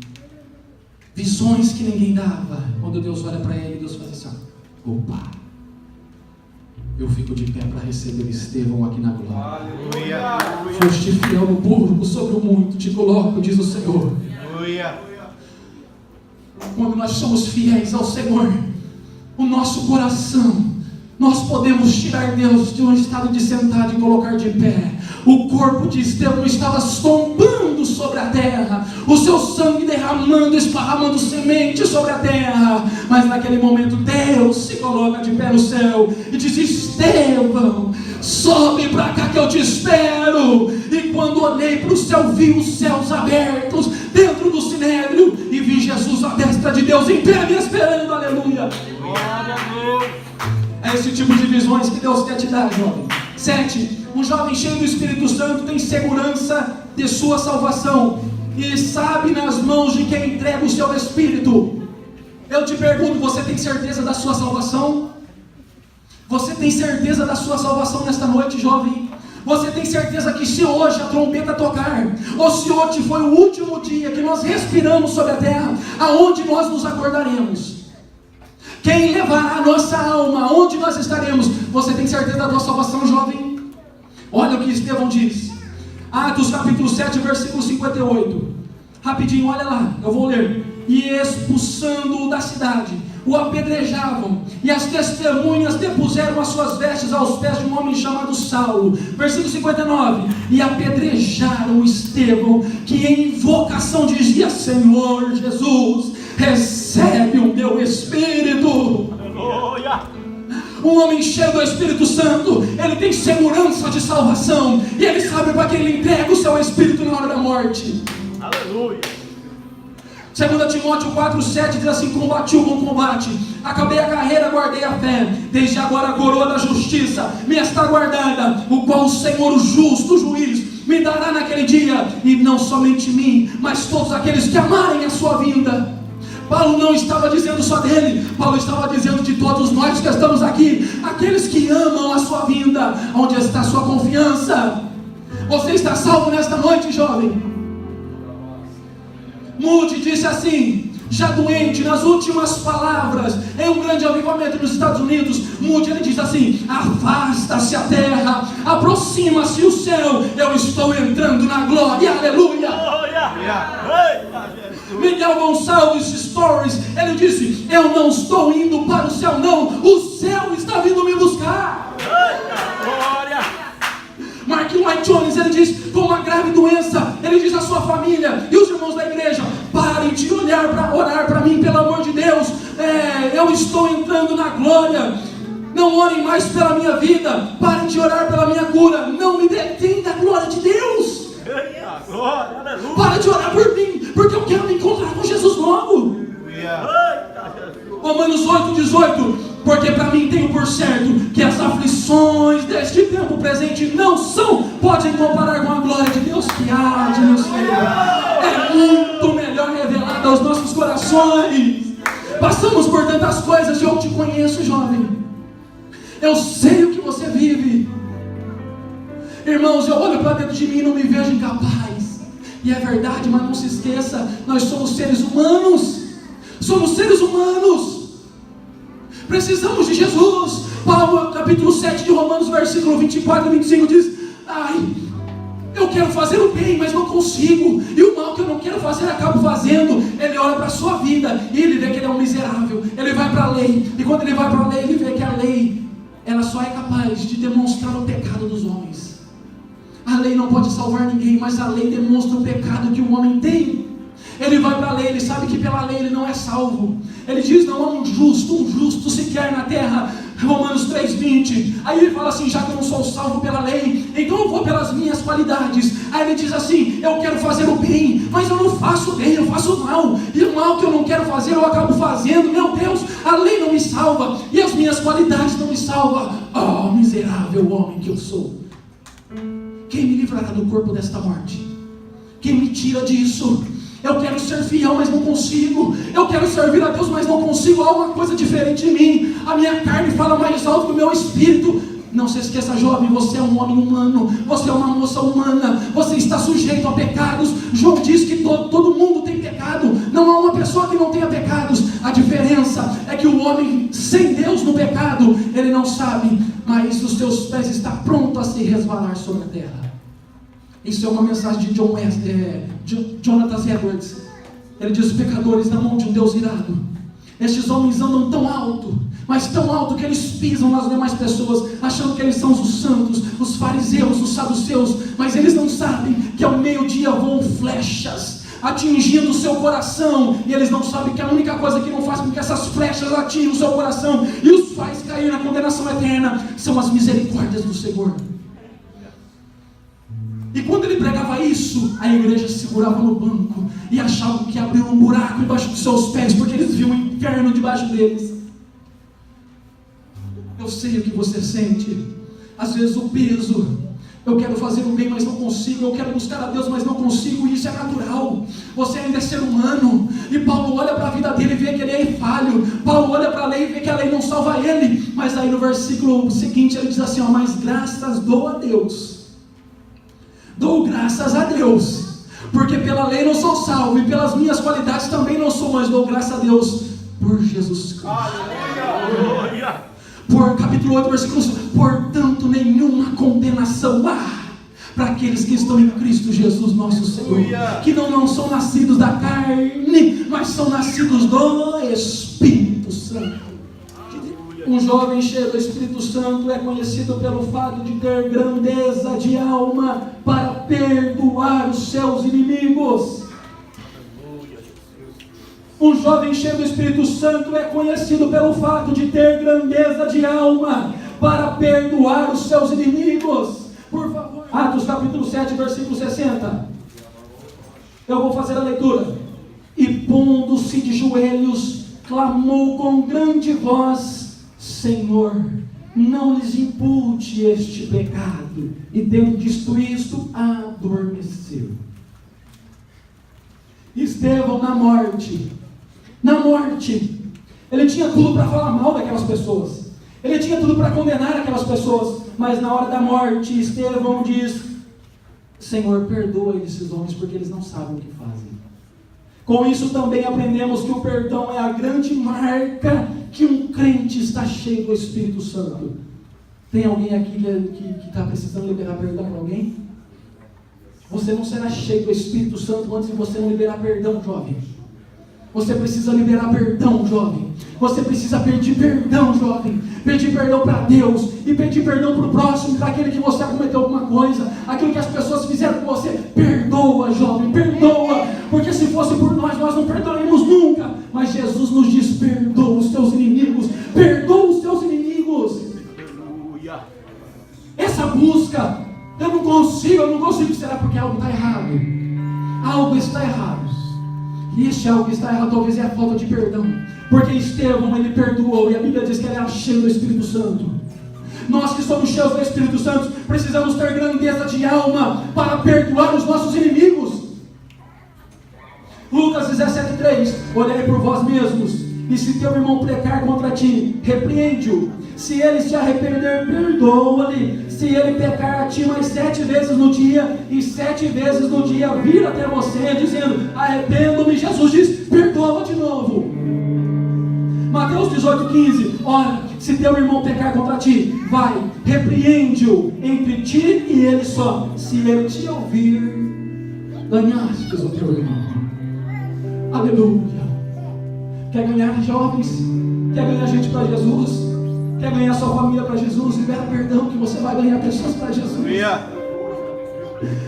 visões que ninguém dava. Quando Deus olha para ele, Deus faz assim: opa, eu fico de pé para receber Estevão aqui na glória. Aleluia. Foste fiel no pouco, sobre o muito te coloco, diz o Senhor. Aleluia. Quando nós somos fiéis ao Senhor, o nosso coração, nós podemos tirar Deus de um estado de sentado e colocar de pé. O corpo de Estevão estava tombando sobre a terra, o seu sangue derramando, esparramando semente sobre a terra. Mas naquele momento Deus se coloca de pé no céu e diz: Estevão, sobe para cá que eu te espero. E quando olhei para o céu, vi os céus abertos dentro do sinédrio e vi Jesus à destra de Deus em pé me esperando. Aleluia. Glória a Deus. É esse tipo de visões que Deus quer te dar, jovem. 7. Um jovem cheio do Espírito Santo tem segurança de sua salvação e sabe nas mãos de quem entrega o seu Espírito. Eu te pergunto, você tem certeza da sua salvação? Você tem certeza da sua salvação nesta noite, jovem? Você tem certeza que se hoje a trombeta tocar, ou se hoje foi o último dia que nós respiramos sobre a terra, aonde nós nos acordaremos? Quem levará a nossa alma? Aonde nós estaremos? Você tem certeza da tua salvação, jovem? Olha o que Estevão diz. Atos capítulo 7, versículo 58. Rapidinho, olha lá, eu vou ler. E expulsando-o da cidade, o apedrejavam, e as testemunhas depuseram as suas vestes aos pés de um homem chamado Saulo. Versículo 59. E apedrejaram Estevão, que em invocação dizia: Senhor Jesus, recebe o meu espírito. Aleluia. Um homem cheio do Espírito Santo, ele tem segurança de salvação, e ele sabe para quem ele entrega o seu espírito na hora da morte. Aleluia. 2 Timóteo 4,7 diz assim: combati o bom combate, acabei a carreira, guardei a fé, desde agora a coroa da justiça me está guardada, o qual o Senhor, o justo juiz, me dará naquele dia, e não somente mim, mas todos aqueles que amarem a sua vinda. Paulo não estava dizendo só dele, Paulo estava dizendo de todos nós que estamos aqui, aqueles que amam a sua vinda. Onde está a sua confiança? Você está salvo nesta noite, jovem? Moody disse assim, já doente, nas últimas palavras, em um grande avivamento nos Estados Unidos, Moody, ele diz assim: afasta-se a terra, aproxima-se o céu, eu estou entrando na glória, aleluia. Miguel Gonçalves Stories, ele disse: eu não estou indo para o céu não, o céu está vindo me buscar. Mark Lloyd Jones, ele diz, com uma grave doença, ele diz à sua família e os irmãos da igreja: parem de olhar para orar para mim, pelo amor de Deus, eu estou entrando na glória. Não orem mais pela minha vida, parem de orar pela minha cura, não me detêm da glória de Deus. Para de orar por mim, porque eu quero me encontrar com Jesus logo. Romanos 8,18: porque para mim tenho por certo que as aflições deste tempo presente não podem comparar com a glória de Deus que há de nos ser. É muito melhor revelada aos nossos corações. Passamos por tantas coisas, e eu te conheço, jovem. Eu sei o que você vive. Irmãos, eu olho para dentro de mim e não me vejo incapaz. E é verdade, mas não se esqueça, nós somos seres humanos. Somos seres humanos. Precisamos de Jesus. Paulo, capítulo 7 de Romanos, versículo 24 e 25 diz: eu quero fazer o bem, mas não consigo, e o mal que eu não quero fazer, acabo fazendo. Ele olha para a sua vida e ele vê que ele é um miserável. Ele vai para a lei, e quando ele vai para a lei, ele vê que a lei, ela só é capaz de demonstrar o pecado dos homens. A lei não pode salvar ninguém, mas a lei demonstra o pecado que o homem tem. Ele vai para a lei, ele sabe que pela lei ele não é salvo. Ele diz: não há um justo sequer na terra. Romanos 3,20. Aí ele fala assim: já que eu não sou salvo pela lei, então eu vou pelas minhas qualidades. Aí ele diz assim: eu quero fazer o bem, mas eu não faço o bem, eu faço o mal. E o mal que eu não quero fazer, eu acabo fazendo. Meu Deus, a lei não me salva, e as minhas qualidades não me salvam. Oh, miserável homem que eu sou! Quem me livrará do corpo desta morte? Quem me tira disso? Eu quero ser fiel, mas não consigo. Eu quero servir a Deus, mas não consigo. Há alguma coisa diferente em mim. A minha carne fala mais alto que o meu espírito. Não se esqueça, jovem, você é um homem humano. Você é uma moça humana. Você está sujeito a pecados. João diz que todo mundo tem pecado. Não há uma pessoa que não tenha pecados. A diferença é que o homem sem Deus no pecado, ele não sabe, mas os seus pés estão prontos a se resvalar sobre a terra. Isso é uma mensagem de Jonathan Edwards. Ele diz: os pecadores na mão de um Deus irado. Estes homens andam tão alto, mas tão alto que eles pisam nas demais pessoas, achando que eles são os santos, os fariseus, os saduceus. Mas eles não sabem que ao meio-dia voam flechas atingindo o seu coração, e eles não sabem que a única coisa que não faz com que essas flechas atinjam o seu coração e os faz cair na condenação eterna são as misericórdias do Senhor. E quando ele pregava isso, a igreja se segurava no banco e achavam que abriu um buraco embaixo dos seus pés, porque eles viam o inferno debaixo deles. Eu sei o que você sente. Às vezes o peso: eu quero fazer o bem, mas não consigo. Eu quero buscar a Deus, mas não consigo. E isso é natural. Você ainda é ser humano. E Paulo olha para a vida dele e vê que ele é falho. Paulo olha para a lei e vê que a lei não salva ele. Mas aí no versículo seguinte ele diz assim: mas graças dou a Deus Dou graças a Deus, porque pela lei não sou salvo, e pelas minhas qualidades também não sou, mas dou graças a Deus por Jesus Cristo. Aleluia. Por capítulo 8, versículo 5, portanto nenhuma condenação há para aqueles que estão em Cristo Jesus nosso Senhor, que não são nascidos da carne, mas são nascidos do Espírito Santo. Um jovem cheio do Espírito Santo é conhecido pelo fato de ter grandeza de alma para perdoar os seus inimigos. Um jovem cheio do Espírito Santo é conhecido pelo fato de ter grandeza de alma para perdoar os seus inimigos. Por favor, Atos capítulo 7, versículo 60. Eu vou fazer a leitura. E pondo-se de joelhos, clamou com grande voz: Senhor, não lhes impute este pecado. E tendo dito isto, adormeceu. Estevão na morte, ele tinha tudo para falar mal daquelas pessoas, ele tinha tudo para condenar aquelas pessoas, mas na hora da morte, Estevão diz: Senhor, perdoa esses homens, porque eles não sabem o que fazem. Com isso também aprendemos que o perdão é a grande marca que um crente está cheio do Espírito Santo. Tem alguém aqui que está precisando liberar perdão para alguém? Você não será cheio do Espírito Santo antes de você não liberar perdão, jovem. Você precisa liberar perdão, jovem. Você precisa pedir perdão, jovem. Pedir perdão para Deus e pedir perdão para o próximo, para aquele que você cometeu alguma coisa, aquilo que as pessoas fizeram com você. Perdoa, jovem, perdoa. Porque se fosse por nós não perdoaríamos nunca. Mas Jesus nos diz: perdoa os teus inimigos. Perdoa os teus inimigos. Aleluia. Essa busca, eu não consigo. Será porque algo está errado? Algo está errado. E este algo que está errado talvez é a falta de perdão. Porque Estevão, ele perdoou, e a Bíblia diz que ele era cheio do Espírito Santo. Nós que somos cheios do Espírito Santo precisamos ter grandeza de alma para perdoar os nossos inimigos. Lucas 17:3: olhai por vós mesmos, e se teu irmão pecar contra ti, repreende-o. Se ele se arrepender, perdoa-lhe. Se ele pecar a ti mais 7 vezes no dia, e 7 vezes no dia vir até você dizendo: arrependo-me, Jesus diz: perdoa de novo. Mateus 18:15: ora, se teu irmão pecar contra ti, vai, repreende-o entre ti e ele só. Se ele te ouvir, ganhaste o teu irmão. Aleluia. Quer ganhar jovens? Quer ganhar gente para Jesus? Quer ganhar sua família para Jesus? Libera perdão que você vai ganhar pessoas para Jesus.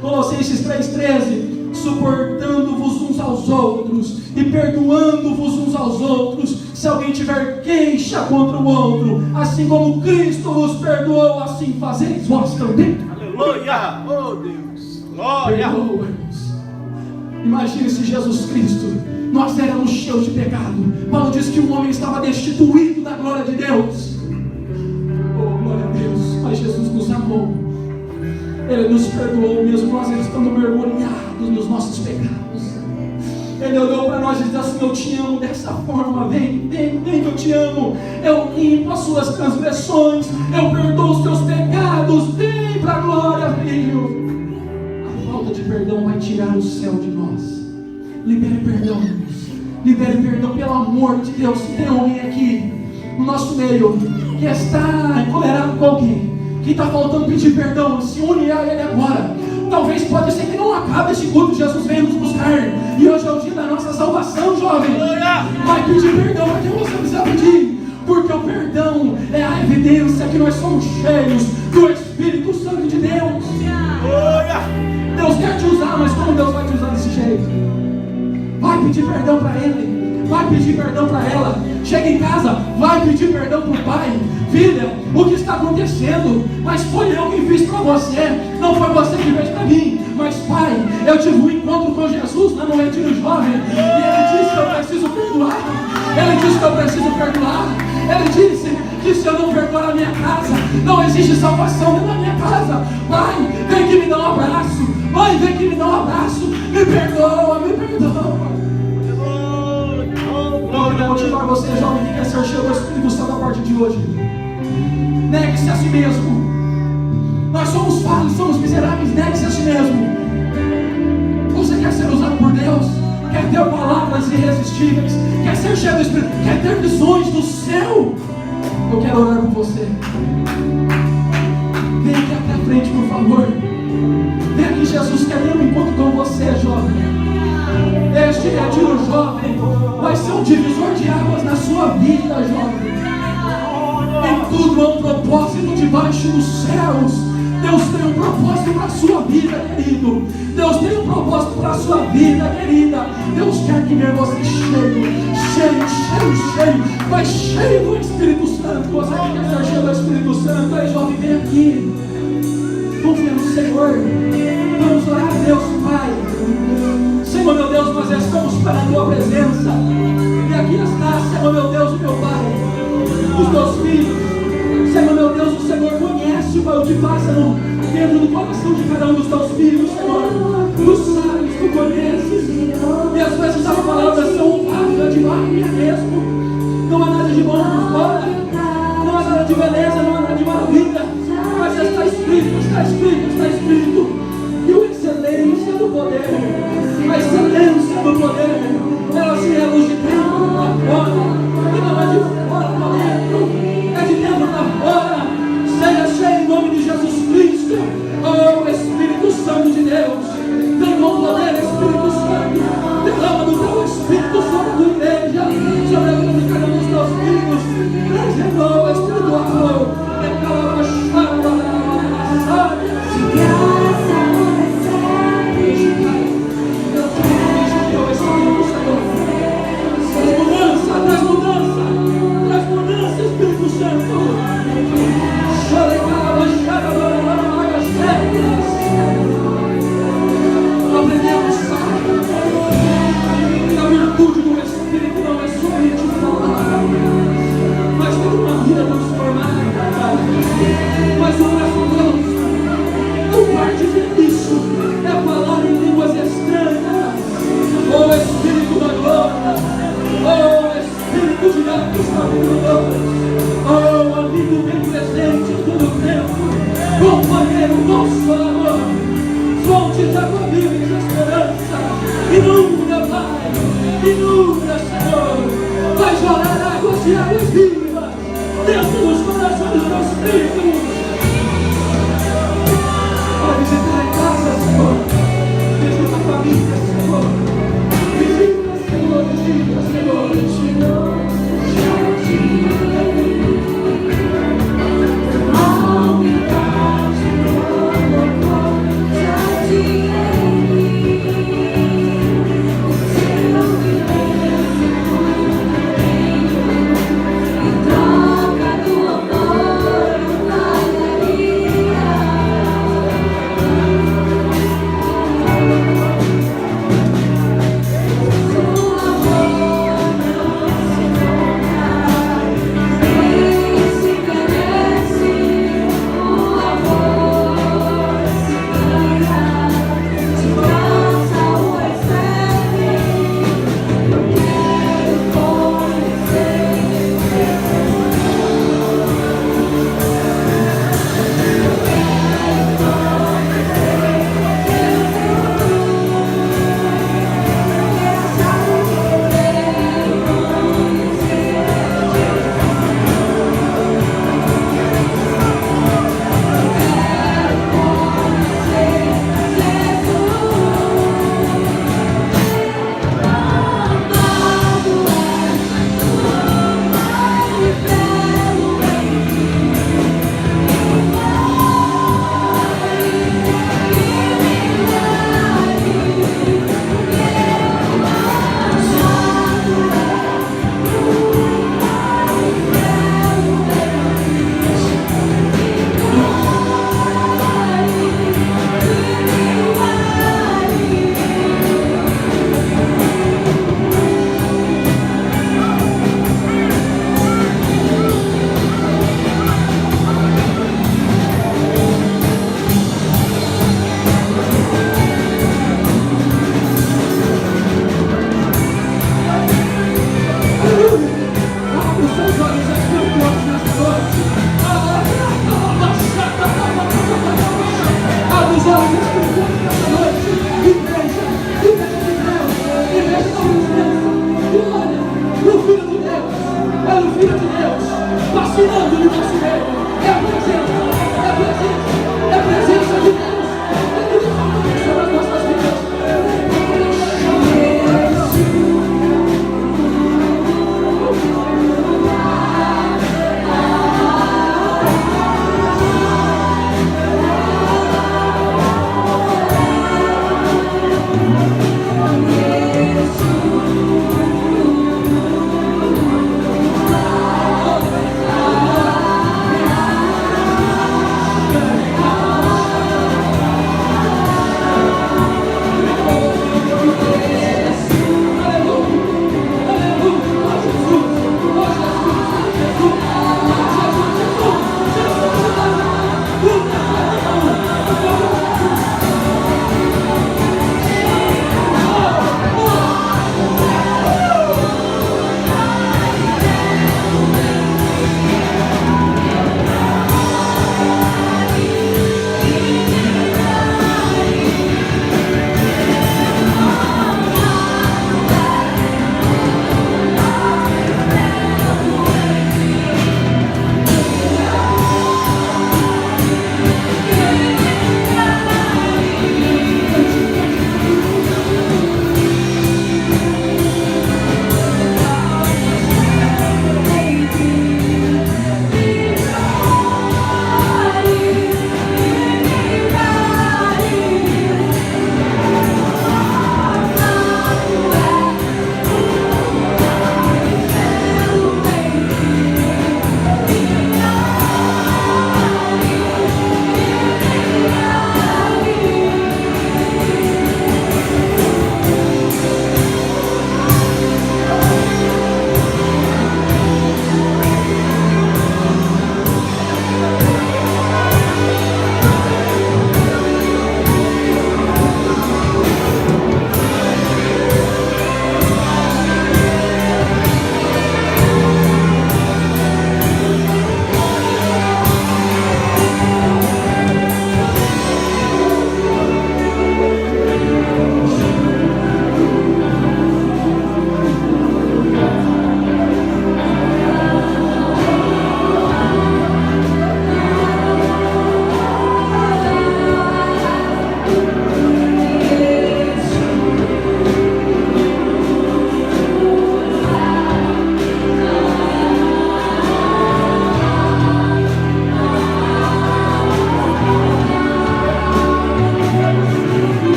Colossenses 3:13: suportando-vos uns aos outros e perdoando-vos uns aos outros, se alguém tiver queixa contra o outro, assim como Cristo vos perdoou, assim fazeis vós também. Aleluia. Oh Deus. Glória. Perdoa-nos. Imagine se Jesus Cristo, nós éramos cheios de pecado. Paulo diz que o homem estava destituído da glória de Deus. Oh, glória a Deus. Mas Jesus nos amou. Ele nos perdoou mesmo nós estando mergulhados nos nossos pecados. Ele olhou para nós e disse assim: eu te amo dessa forma, vem que eu te amo. Eu limpo as suas transgressões, eu perdoo os teus pecados, vem para a glória, filho. A falta de perdão vai tirar o céu de nós. Libere perdão, libere perdão, pelo amor de Deus. Se tem alguém aqui no nosso meio que está encolerado com alguém, que está faltando pedir perdão, se une a ele agora. Talvez pode ser que não acabe esse culto, Jesus venha nos buscar, e hoje é o dia da nossa salvação, jovem. Vai pedir perdão para quem você precisa pedir, porque o perdão é a evidência que nós somos cheios do Espírito Santo de Deus. Deus quer te usar, mas como Deus vai te usar desse jeito? Vai pedir perdão para ele, vai pedir perdão para ela. Chega em casa, vai pedir perdão para o pai. Filha, o que está acontecendo? Mas foi eu que fiz para você, não foi você que fez para mim. Mas pai, eu tive um encontro com Jesus lá no retiro jovem, e ele disse que eu preciso perdoar. Ele disse que eu preciso perdoar. Ele disse que se eu não perdoar a minha casa, não existe salvação dentro da minha casa. Pai, vem que me dá um abraço. Mãe, vem que me dá um abraço. Me perdoa, me perdoa. Eu quero motivar você, jovem, que quer ser cheio do Espírito Santo a partir de hoje. Negue-se a si mesmo. Nós somos falhos, somos miseráveis, negue-se a si mesmo. Você quer ser usado por Deus? Quer ter palavras irresistíveis? Quer ser cheio do Espírito? Quer ter visões do céu? Eu quero orar por você. Vem aqui até a frente, por favor. Vem aqui, Jesus quer ter um encontro com você, jovem. Este retiro jovem vai ser um divisor de águas na sua vida, jovem. Em tudo há um propósito debaixo dos céus. Deus tem um propósito para a sua vida, querido. Deus tem um propósito para a sua vida, querida. Deus quer que ver você cheio. Vai cheio do Espírito Santo. Você que quer ser cheio do Espírito Santo, aí jovem, vem aqui. Confia no Senhor. Vamos orar a Deus, Pai. Senhor, meu Deus, nós estamos para a Tua presença. E aqui está, Senhor, meu Deus, meu Pai, os Teus filhos. Senhor, meu Deus, o Senhor conhece o que passa dentro do coração de cada um dos Teus filhos, Senhor. Tu sabes, Tu conheces. E às vezes as palavras são válidas demais mesmo. Não há nada de bom por fora. Não há nada de beleza, não há nada de maravilha. Mas está escrito. E a excelência do poder, ela se reluz de dentro para fora. E não é de fora para dentro, é de dentro para fora. Seja cheio em nome de Jesus Cristo. Oh, Espírito Santo de Deus, vem com poder, Espírito Santo. Derrama do Teu Espírito sobre a Tua igreja, sobre a vida de cada um dos Teus filhos. Traz renovo espiritual. Traz mudança, Espírito Santo. Aprendemos, sabe, que a virtude do Espírito não é somente falar, mas ter uma vida transformada. Mas o nosso Deus não parte disso, é falar em línguas estranhas. Oh Espírito da glória, oh Espírito de Deus, oh amigo bem presente em todo o tempo, companheiro consolador, fonte da tua vida e de esperança. Inunda, Pai, inunda, Senhor. Vai jorrar águas e águas vivas dentro dos corações dos teus filhos. Vai visitar em casa, Senhor. Visita a família, Senhor. Visita, Senhor.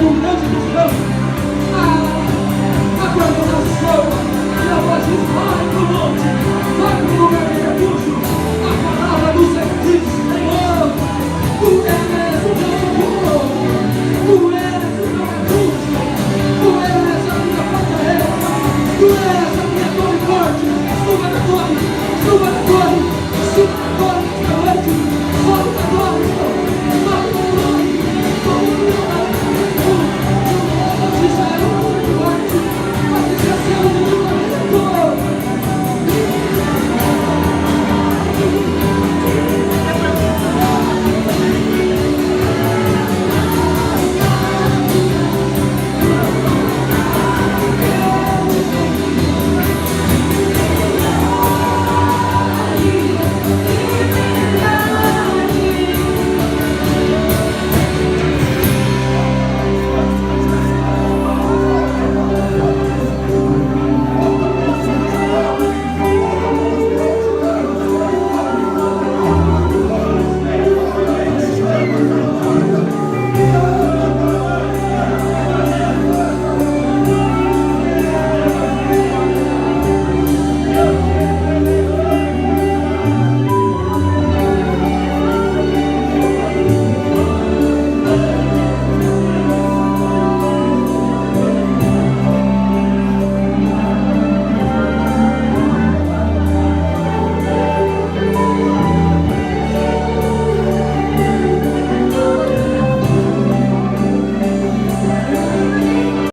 um grande descanso.